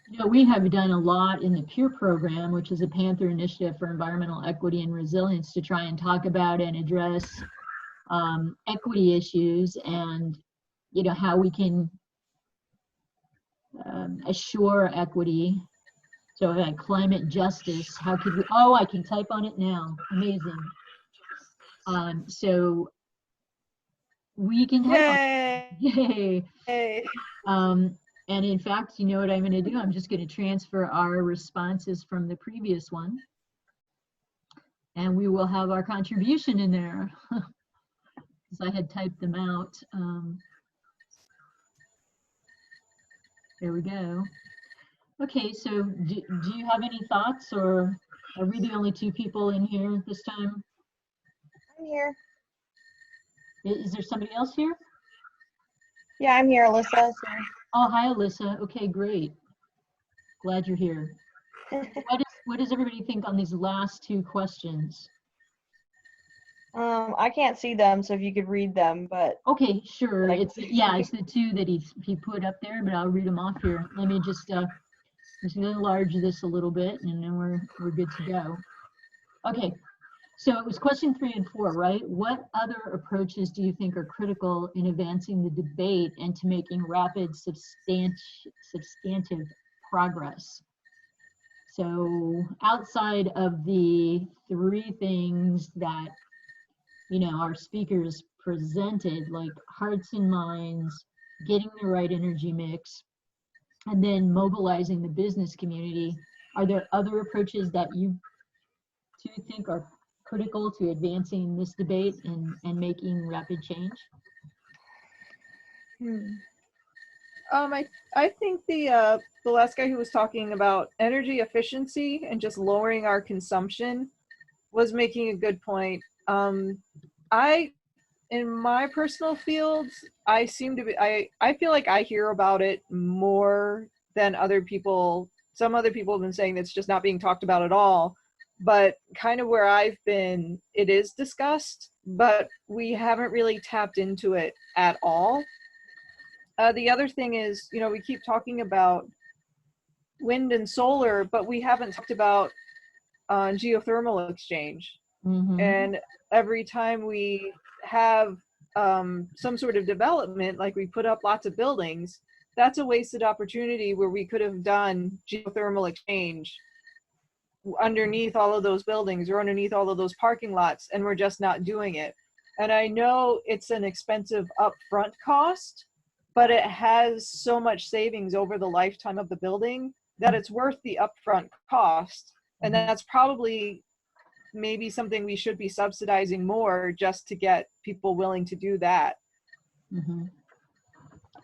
You know, we have done a lot in the PEER program, which is a Panther Initiative for Environmental Equity and Resilience, to try and talk about and address equity issues, and you know how we can assure equity. So like climate justice, how could we? Oh, I can type on it now. Amazing. So we can help. Yay! Yay! And in fact, you know what I'm going to do? I'm just going to transfer our responses from the previous one. And we will have our contribution in there. Because I had typed them out. There we go. Okay, so do you have any thoughts, or are we the only two people in here this time? I'm here. Is there somebody else here? Yeah, I'm here, Alyssa. So. Oh, hi, Alyssa. Okay, great. Glad you're here. What does everybody think on these last two questions? I can't see them, so if you could read them, but. Okay, sure. Like, It's the two that he put up there, but I'll read them off here. Let me just enlarge this a little bit, and then we're good to go. Okay. So it was question 3 and 4, right? What other approaches do you think are critical in advancing the debate and to making rapid substantive progress? So outside of the 3 things that, you know, our speakers presented, like hearts and minds, getting the right energy mix, and then mobilizing the business community, are there other approaches that you two think are critical to advancing this debate and making rapid change? I think the last guy who was talking about energy efficiency and just lowering our consumption was making a good point. In my personal fields, I feel like I hear about it more than other people. Some other people have been saying it's just not being talked about at all. But kind of where I've been, it is discussed, but we haven't really tapped into it at all. The other thing is, you know, we keep talking about wind and solar, but we haven't talked about geothermal exchange. Mm-hmm. And every time we have some sort of development, like we put up lots of buildings, that's a wasted opportunity where we could have done geothermal exchange underneath all of those buildings or underneath all of those parking lots, and we're just not doing it. And I know it's an expensive upfront cost, but it has so much savings over the lifetime of the building that it's worth the upfront cost. And that's probably maybe something we should be subsidizing more just to get people willing to do that. Mm-hmm.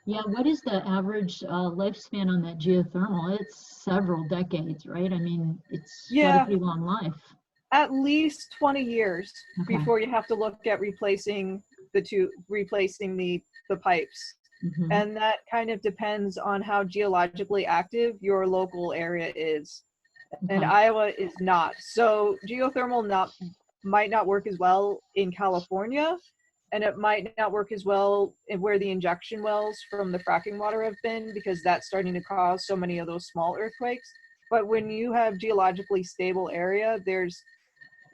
Yeah, what is the average lifespan on that geothermal? It's several decades, right? I mean, it's got a pretty long life. At least 20 years before you have to look at replacing the pipes. Mm-hmm. And that kind of depends on how geologically active your local area is. And Iowa is not. So geothermal might not work as well in California, and it might not work as well where the injection wells from the fracking water have been, because that's starting to cause so many of those small earthquakes. But when you have geologically stable area,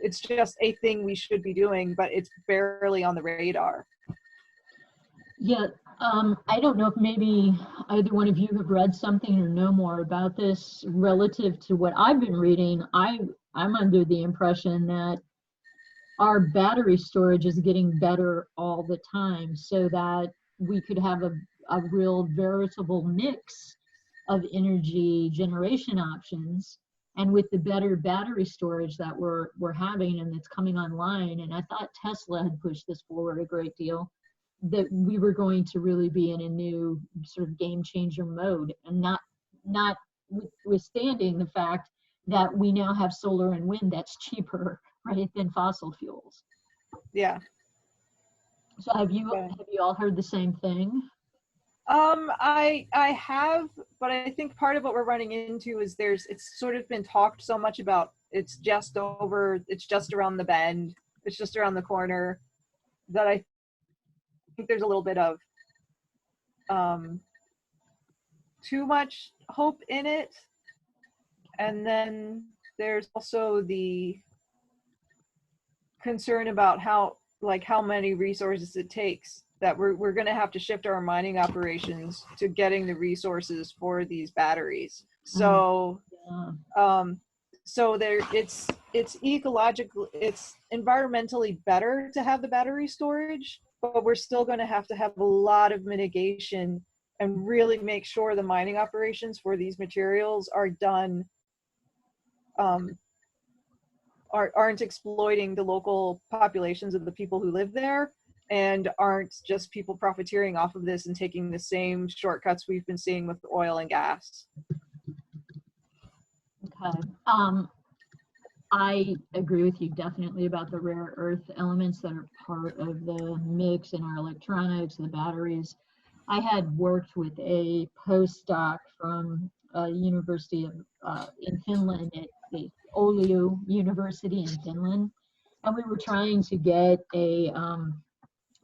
it's just a thing we should be doing, but it's barely on the radar. Yeah, I don't know if maybe either one of you have read something or know more about this relative to what I've been reading. I'm under the impression that our battery storage is getting better all the time, so that we could have a real veritable mix of energy generation options. And with the better battery storage that we're having and it's coming online, and I thought Tesla had pushed this forward a great deal, that we were going to really be in a new sort of game changer mode, and not withstanding the fact that we now have solar and wind that's cheaper, right, than fossil fuels. Yeah. So have you all heard the same thing? I have, but I think part of what we're running into is it's sort of been talked so much about, it's just around the bend, it's just around the corner, that I think there's a little bit of too much hope in it. And then there's also the concern about how many resources it takes, that we're going to have to shift our mining operations to getting the resources for these batteries. So it's ecological, it's environmentally better to have the battery storage, but we're still going to have a lot of mitigation and really make sure the mining operations for these materials are done, aren't exploiting the local populations of the people who live there, and aren't just people profiteering off of this and taking the same shortcuts we've been seeing with oil and gas. Okay. I agree with you definitely about the rare earth elements that are part of the mix in our electronics, the batteries. I had worked with a postdoc from a university of, in Finland, at the Oulu University in Finland, and we were trying to get a,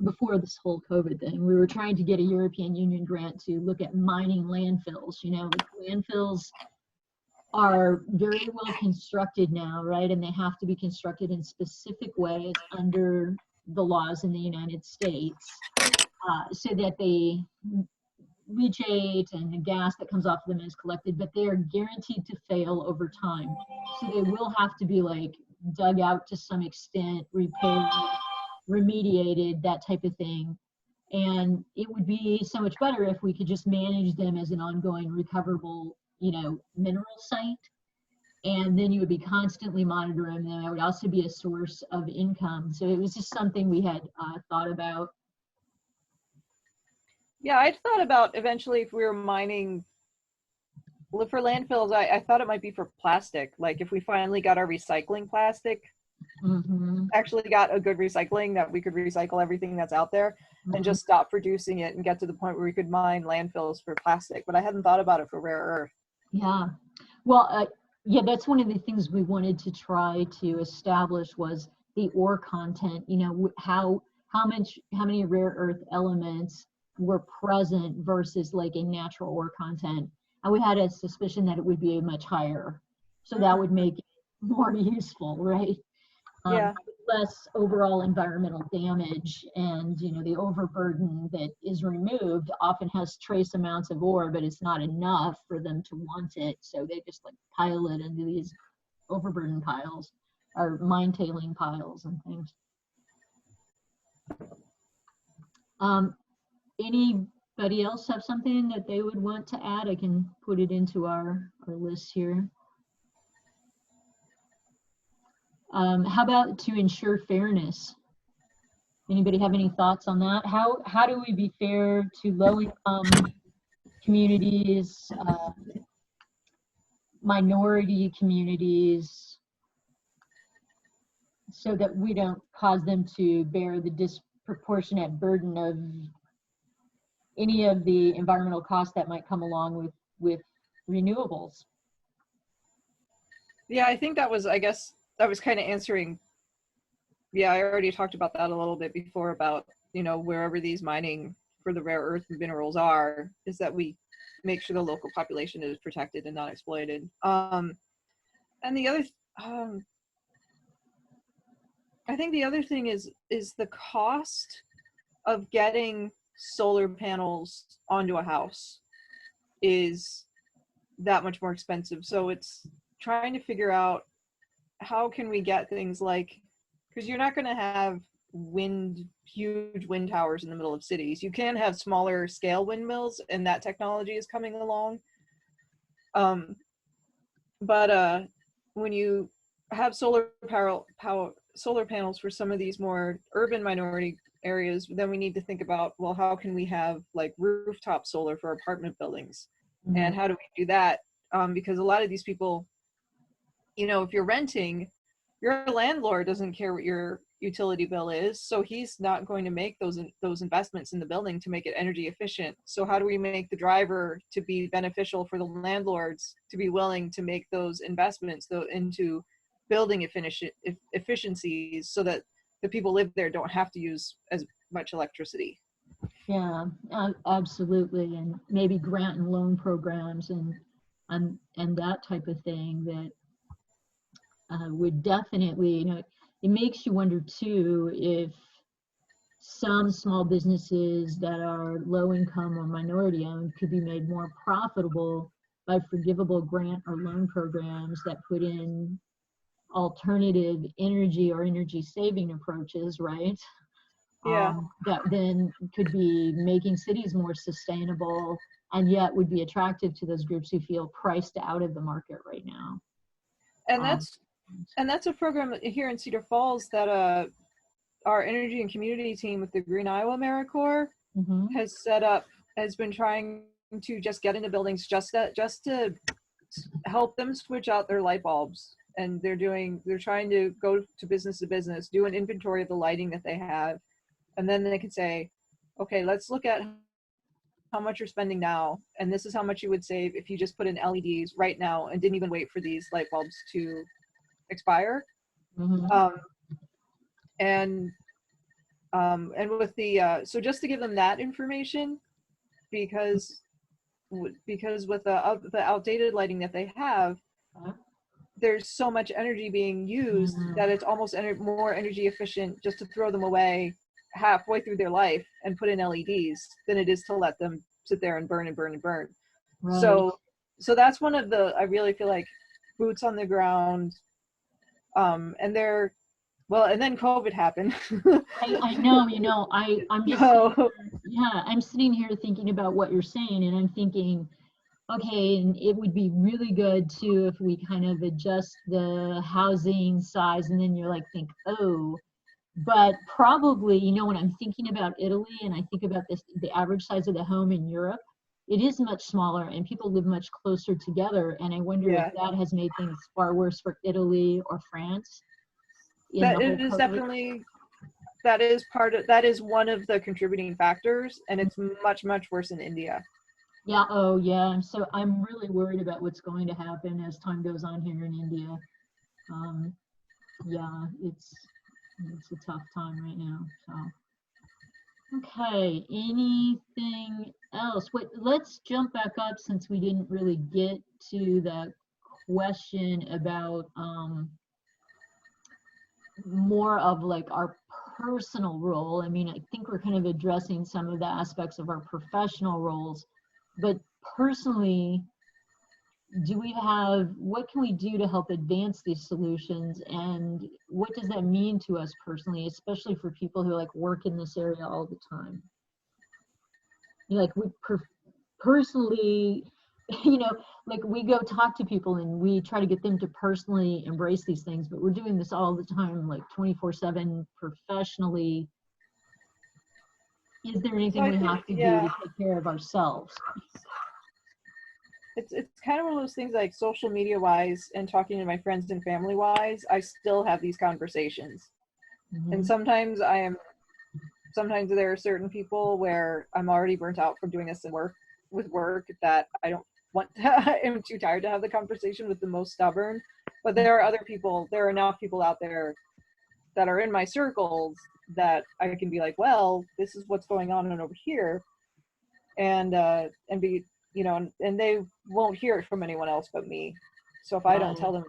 before this whole COVID thing, we were trying to get a European Union grant to look at mining landfills. You know, landfills are very well constructed now, right? And they have to be constructed in specific ways under the laws in the United States, so that the leachate and the gas that comes off of them is collected, but they are guaranteed to fail over time. So they will have to be like dug out to some extent, repaired, remediated, that type of thing. And it would be so much better if we could just manage them as an ongoing recoverable, you know, mineral site. And then you would be constantly monitoring them. It would also be a source of income. So it was just something we had thought about. Yeah, I'd thought about eventually if we were mining, well, for landfills, I thought it might be for plastic. Like if we finally got our recycling plastic, actually got a good recycling, that we could recycle everything that's out there and just stop producing it and get to the point where we could mine landfills for plastic. But I hadn't thought about it for rare earth. Yeah, well, yeah, that's one of the things we wanted to try to establish was the ore content. You know, how many rare earth elements were present versus like a natural ore content. And we had a suspicion that it would be much higher. So that would make it more useful, right? Yeah. Less overall environmental damage, and you know, the overburden that is removed often has trace amounts of ore, but it's not enough for them to want it. So they just like pile it into these overburden piles or mine tailing piles and things. Anybody else have something that they would want to add? I can put it into our list here. How about to ensure fairness? Anybody have any thoughts on that? How do we be fair to low-income communities, minority communities, so that we don't cause them to bear the disproportionate burden of any of the environmental costs that might come along with renewables? Yeah, I think that was, I guess, that was kind of answering. Yeah, I already talked about that a little bit before about, you know, wherever these mining for the rare earth minerals are, is that we make sure the local population is protected and not exploited. And the other, I think the other thing is the cost of getting solar panels onto a house is that much more expensive. So it's trying to figure out how can we get things like, because you're not going to have huge wind towers in the middle of cities. You can have smaller scale windmills, and that technology is coming along. But when you have solar panels for some of these more urban minority areas, then we need to think about, well, how can we have like rooftop solar for apartment buildings? And how do we do that? Because a lot of these people, you know, if you're renting, your landlord doesn't care what your utility bill is, so he's not going to make those investments in the building to make it energy efficient. So how do we make the driver to be beneficial for the landlords to be willing to make those investments into building efficiencies so that the people live there don't have to use as much electricity? Yeah, absolutely. And maybe grant and loan programs and that type of thing that would definitely, you know, it makes you wonder too if some small businesses that are low income or minority owned could be made more profitable by forgivable grant or loan programs that put in alternative energy or energy saving approaches, right? Yeah. That then could be making cities more sustainable and yet would be attractive to those groups who feel priced out of the market right now. And that's a program here in Cedar Falls that our energy and community team with the Green Iowa AmeriCorps has set up, has been trying to just get into buildings just to help them switch out their light bulbs. And they're trying to go to business, do an inventory of the lighting that they have. And then they can say, okay, let's look at how much you're spending now. And this is how much you would save if you just put in LEDs right now and didn't even wait for these light bulbs to expire. And with the, so just to give them that information, because with the outdated lighting that they have, there's so much energy being used that it's almost more energy efficient just to throw them away halfway through their life and put in LEDs than it is to let them sit there and burn and burn and burn. Right. So that's one of the, I really feel like, boots on the ground. And then COVID happened. I know, I'm just, I'm sitting here thinking about what you're saying, and I'm thinking, okay, and it would be really good too if we kind of adjust the housing size, and then you're like, but probably, when I'm thinking about Italy and I think about the average size of the home in Europe, it is much smaller and people live much closer together. And I wonder if that has made things far worse for Italy or France. That is definitely, that is one of the contributing factors, and it's much, much worse in India. Yeah. Oh, yeah. So I'm really worried about what's going to happen as time goes on here in India. Yeah, it's a tough time right now. So, okay. Anything else? Wait, let's jump back up since we didn't really get to the question about more of like our personal role. I mean, I think we're kind of addressing some of the aspects of our professional roles, but personally, what can we do to help advance these solutions, and what does that mean to us personally, especially for people who like work in this area all the time? Like we personally, like we go talk to people and we try to get them to personally embrace these things, but we're doing this all the time, like 24/7 professionally. Is there anything we have to do to take care of ourselves? It's kind of one of those things, like social media wise and talking to my friends and family wise, I still have these conversations. And sometimes there are certain people where I'm already burnt out from doing this with work that I don't want to, I'm too tired to have the conversation with the most stubborn. But there are enough people out there that are in my circles that I can be like, well, this is what's going on over here, and be, and they won't hear it from anyone else but me. So if I don't tell them,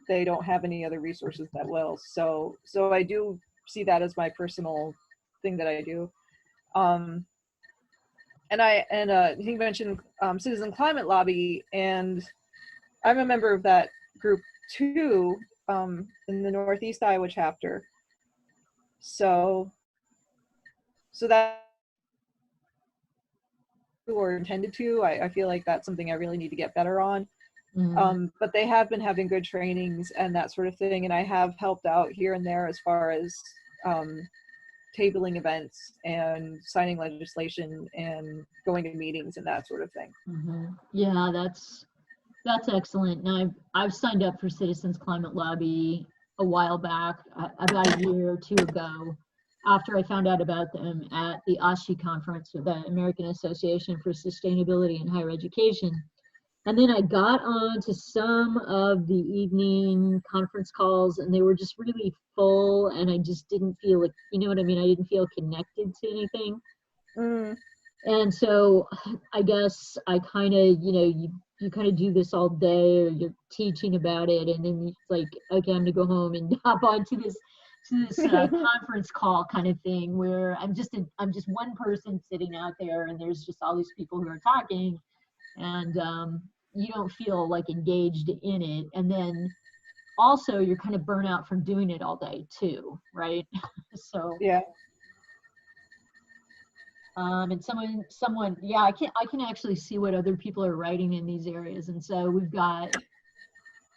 they don't have any other resources that will. So I do see that as my personal thing that I do. And he mentioned Citizen Climate Lobby, and I'm a member of that group too, in the Northeast Iowa chapter. So that or intended to, I feel like that's something I really need to get better on. But they have been having good trainings and that sort of thing, and I have helped out here and there as far as tabling events and signing legislation and going to meetings and that sort of thing. Yeah, that's excellent. And I've signed up for Citizens Climate Lobby a while back, about a year or two ago, after I found out about them at the ASHI conference, or the American Association for Sustainability in Higher Education. And then I got on to some of the evening conference calls, and they were just really full, and I just didn't feel like, I didn't feel connected to anything. And so I guess I kind of, you kind of do this all day, or you're teaching about it, and then it's like, okay, I'm gonna go home and hop onto this conference call kind of thing, where I'm just one person sitting out there, and there's just all these people who are talking, and you don't feel like engaged in it. And then also you're kind of burnt out from doing it all day too, right? So yeah. And someone, yeah, I can actually see what other people are writing in these areas. And so we've got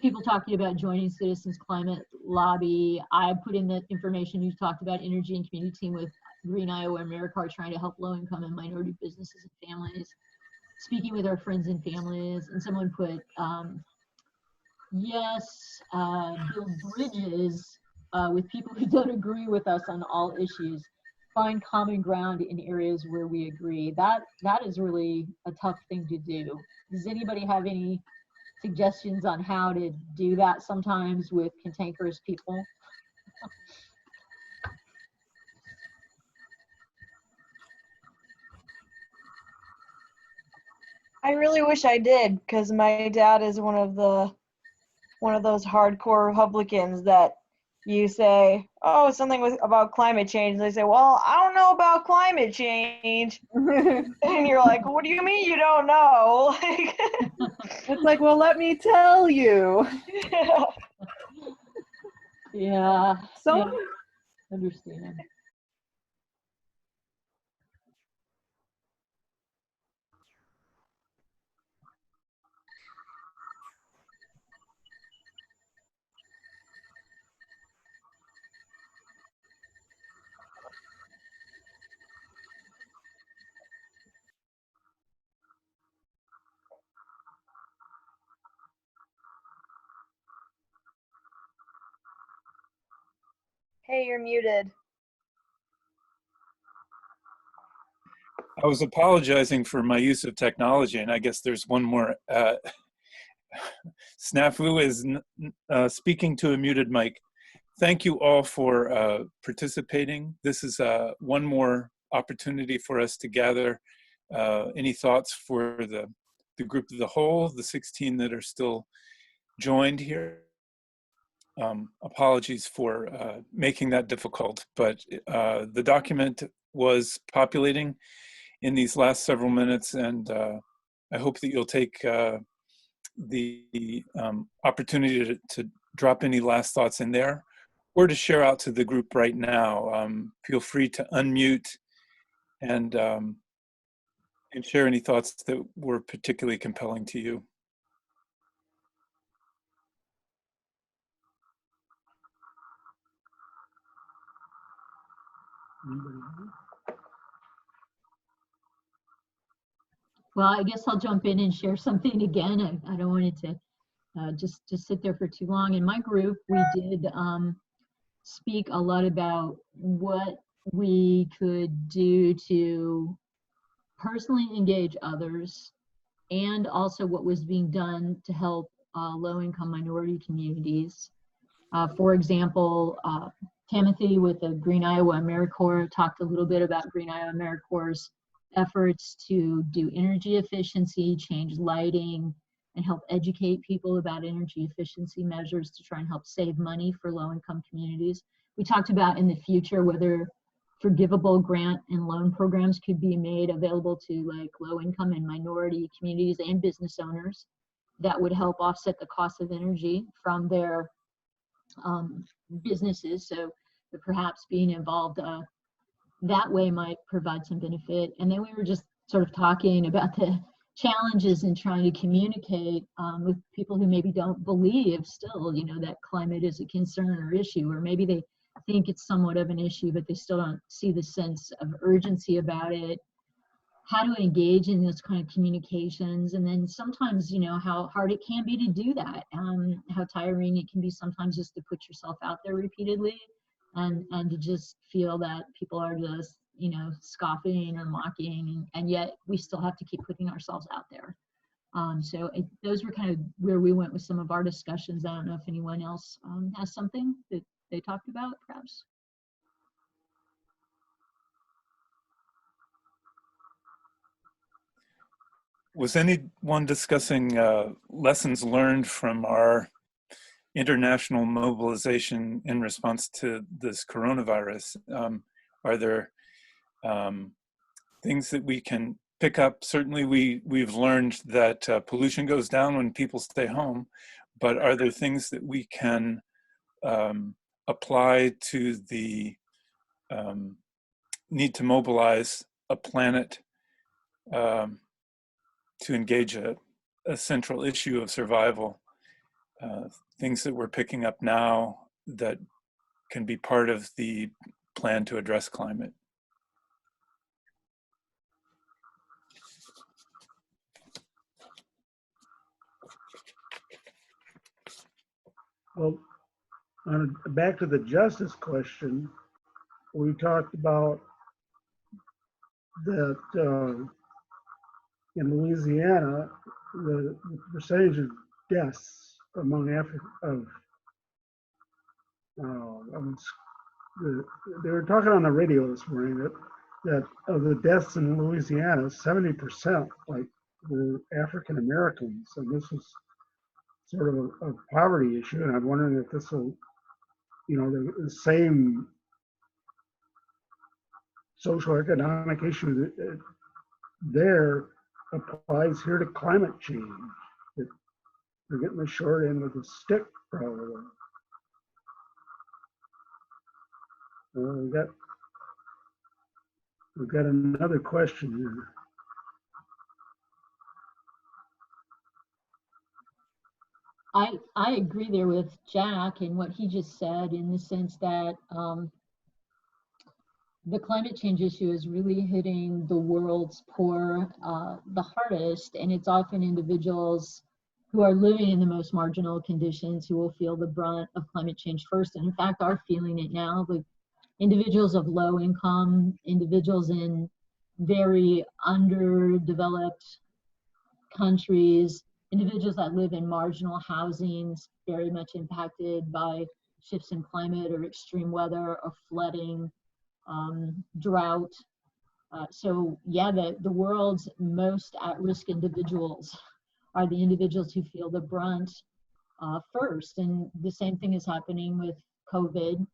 people talking about joining Citizens Climate Lobby. I put in the information you talked about, energy and community team with Green Iowa AmeriCorps, trying to help low-income and minority businesses and families, speaking with our friends and families. And someone put, yes, build bridges with people who don't agree with us on all issues. Find common ground in areas where we agree. That is really a tough thing to do. Does anybody have any suggestions on how to do that sometimes with cantankerous people? I really wish I did, because my dad is one of those hardcore Republicans that you say, oh, something about climate change. And they say, well, I don't know about climate change. And you're like, what do you mean you don't know? It's like, well, let me tell you. Yeah. So yeah, understand. Hey, you're muted. I was apologizing for my use of technology, and I guess there's one more. Snafu is speaking to a muted mic. Thank you all for participating. This is one more opportunity for us to gather any thoughts for the group of the whole, the 16 that are still joined here. Apologies for making that difficult, but the document was populating in these last several minutes, and I hope that you'll take the opportunity to drop any last thoughts in there or to share out to the group right now. Feel free to unmute and share any thoughts that were particularly compelling to you. Well, I guess I'll jump in and share something again. I don't want it to just sit there for too long. In my group, we did speak a lot about what we could do to personally engage others, and also what was being done to help low-income minority communities. For example, Timothy with the Green Iowa AmeriCorps talked a little bit about Green Iowa AmeriCorps' efforts to do energy efficiency, change lighting, and help educate people about energy efficiency measures to try and help save money for low-income communities. We talked about in the future whether forgivable grant and loan programs could be made available to like low-income and minority communities and business owners that would help offset the cost of energy from their businesses. So that perhaps being involved that way might provide some benefit. And then we were just sort of talking about the challenges in trying to communicate with people who maybe don't believe still, you know, that climate is a concern or issue, or maybe they think it's somewhat of an issue, but they still don't see the sense of urgency about it. How to engage in those kind of communications, and then sometimes, you know, how hard it can be to do that, how tiring it can be sometimes just to put yourself out there repeatedly, and to just feel that people are just, you know, scoffing or mocking, and yet we still have to keep putting ourselves out there. So those were kind of where we went with some of our discussions. I don't know if anyone else has something that they talked about, perhaps. Was anyone discussing lessons learned from our international mobilization in response to this coronavirus? Are there things that we can pick up? Certainly we've learned that pollution goes down when people stay home, but are there things that we can apply to the need to mobilize a planet to engage a central issue of survival. Things that we're picking up now that can be part of the plan to address climate. Well, back to the justice question, we talked about that in Louisiana, the percentage of deaths among they were talking on the radio this morning that of the deaths in Louisiana, 70% were African Americans, and this was sort of a poverty issue. And I'm wondering if this will, the same social economic issue that there applies here to climate change. That we're getting the short end of the stick, probably. We've got another question here. I agree there with Jack and what he just said, in the sense that the climate change issue is really hitting the world's poor the hardest, and it's often individuals who are living in the most marginal conditions who will feel the brunt of climate change first, and in fact are feeling it now. Like individuals of low income, individuals in very underdeveloped countries, individuals that live in marginal housings, very much impacted by shifts in climate or extreme weather or flooding, drought. So yeah, the world's most at-risk individuals are the individuals who feel the brunt first. And the same thing is happening with COVID.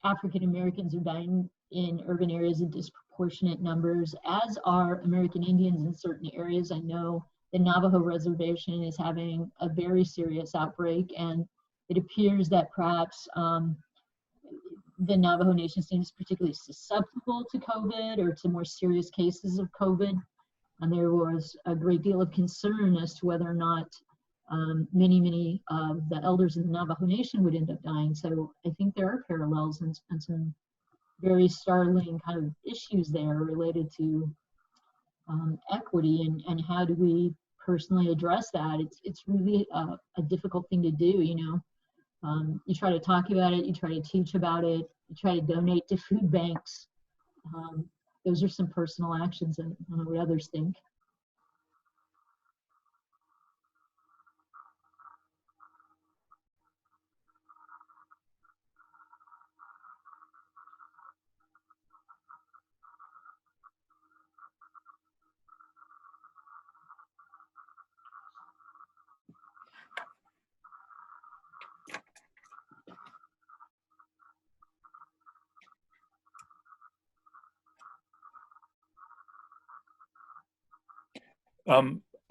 African Americans are dying in urban areas in disproportionate numbers, as are American Indians in certain areas. I know the Navajo Reservation is having a very serious outbreak, and it appears that perhaps the Navajo Nation seems particularly susceptible to COVID or to more serious cases of COVID. And there was a great deal of concern as to whether or not many of the elders in the Navajo Nation would end up dying. So I think there are parallels and some very startling kind of issues there related to equity and how do we personally address that. It's really a difficult thing to do, you try to talk about it, you try to teach about it, you try to donate to food banks. Those are some personal actions, and I don't know what others think.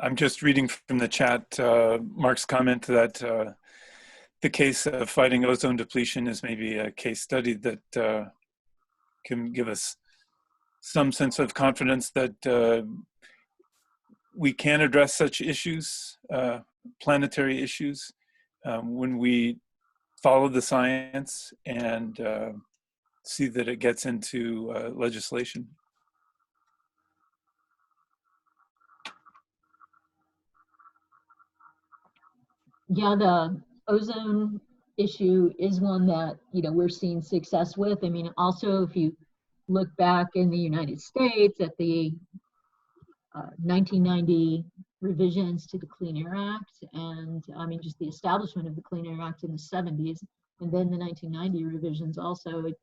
I'm just reading from the chat Mark's comment that the case of fighting ozone depletion is maybe a case study that can give us some sense of confidence that we can address such issues, planetary issues, when we follow the science and see that it gets into legislation. Yeah, the ozone issue is one that, we're seeing success with. I mean, also, if you look back in the United States at the 1990 revisions to the Clean Air Act, and I mean, just the establishment of the Clean Air Act in the 70s, and then the 1990 revisions also, it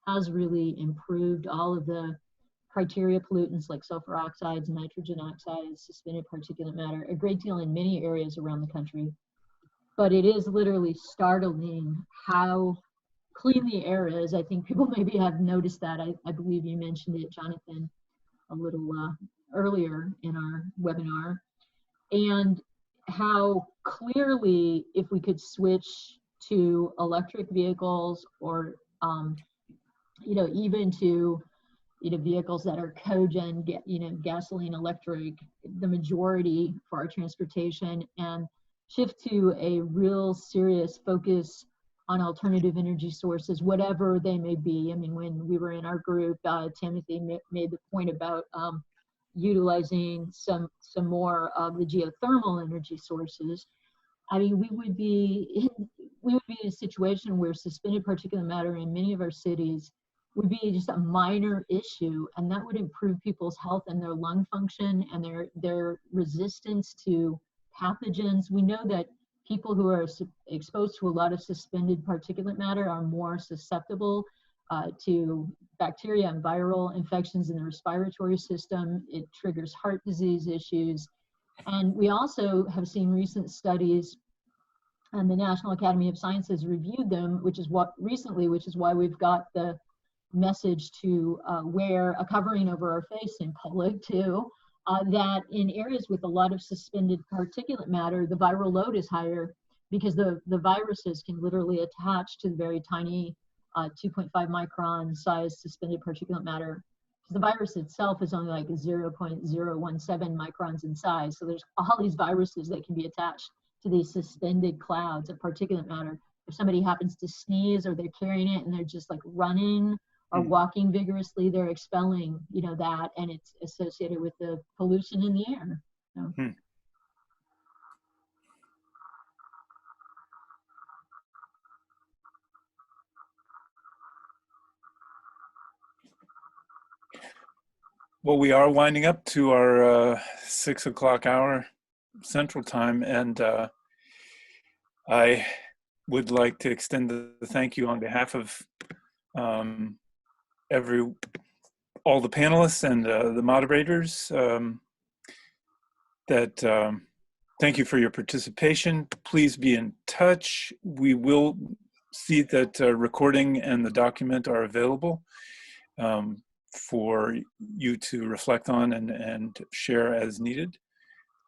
has really improved all of the criteria pollutants like sulfur oxides, nitrogen oxides, suspended particulate matter, a great deal in many areas around the country. But it is literally startling how clean the air is. I think people maybe have noticed that. I believe you mentioned it, Jonathan, a little earlier in our webinar. And how clearly, if we could switch to electric vehicles or, even to vehicles that are cogen, gasoline, electric, the majority for our transportation, and shift to a real serious focus on alternative energy sources, whatever they may be. I mean, when we were in our group, Timothy made the point about utilizing some more of the geothermal energy sources. I mean, we would be in a situation where suspended particulate matter in many of our cities would be just a minor issue, and that would improve people's health and their lung function and their resistance to pathogens. We know that people who are exposed to a lot of suspended particulate matter are more susceptible to bacteria and viral infections in the respiratory system. It triggers heart disease issues. And we also have seen recent studies, and the National Academy of Sciences reviewed them, which is why we've got the message to wear a covering over our face in public too, that in areas with a lot of suspended particulate matter, the viral load is higher because the viruses can literally attach to the very tiny 2.5 micron size suspended particulate matter. The virus itself is only like 0.017 microns in size. So there's all these viruses that can be attached to these suspended clouds of particulate matter. If somebody happens to sneeze or they're carrying it and they're just like running or walking vigorously, they're expelling, that, and it's associated with the pollution in the air. So. Well, we are winding up to our 6 o'clock hour Central Time, and I would like to extend the thank you on behalf of all the panelists and the moderators. Thank you for your participation. Please be in touch. We will see that recording and the document are available for you to reflect on and share as needed.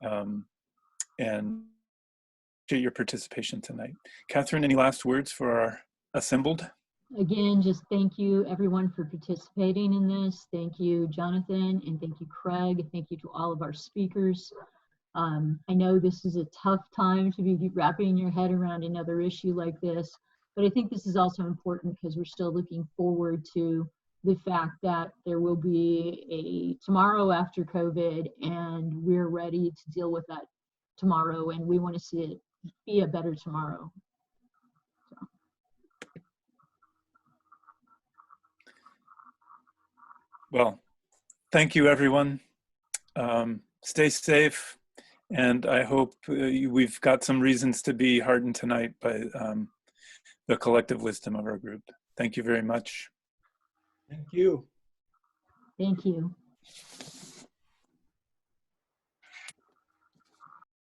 And appreciate your participation tonight. Catherine, any last words for our assembled? Again, just thank you everyone for participating in this. Thank you, Jonathan, and thank you, Craig. Thank you to all of our speakers. I know this is a tough time to be wrapping your head around another issue like this, but I think this is also important because we're still looking forward to the fact that there will be a tomorrow after COVID, and we're ready to deal with that tomorrow, and we want to see it be a better tomorrow. Well, thank you, everyone. Stay safe, and I hope we've got some reasons to be heartened tonight by the collective wisdom of our group. Thank you very much. Thank you. Thank you.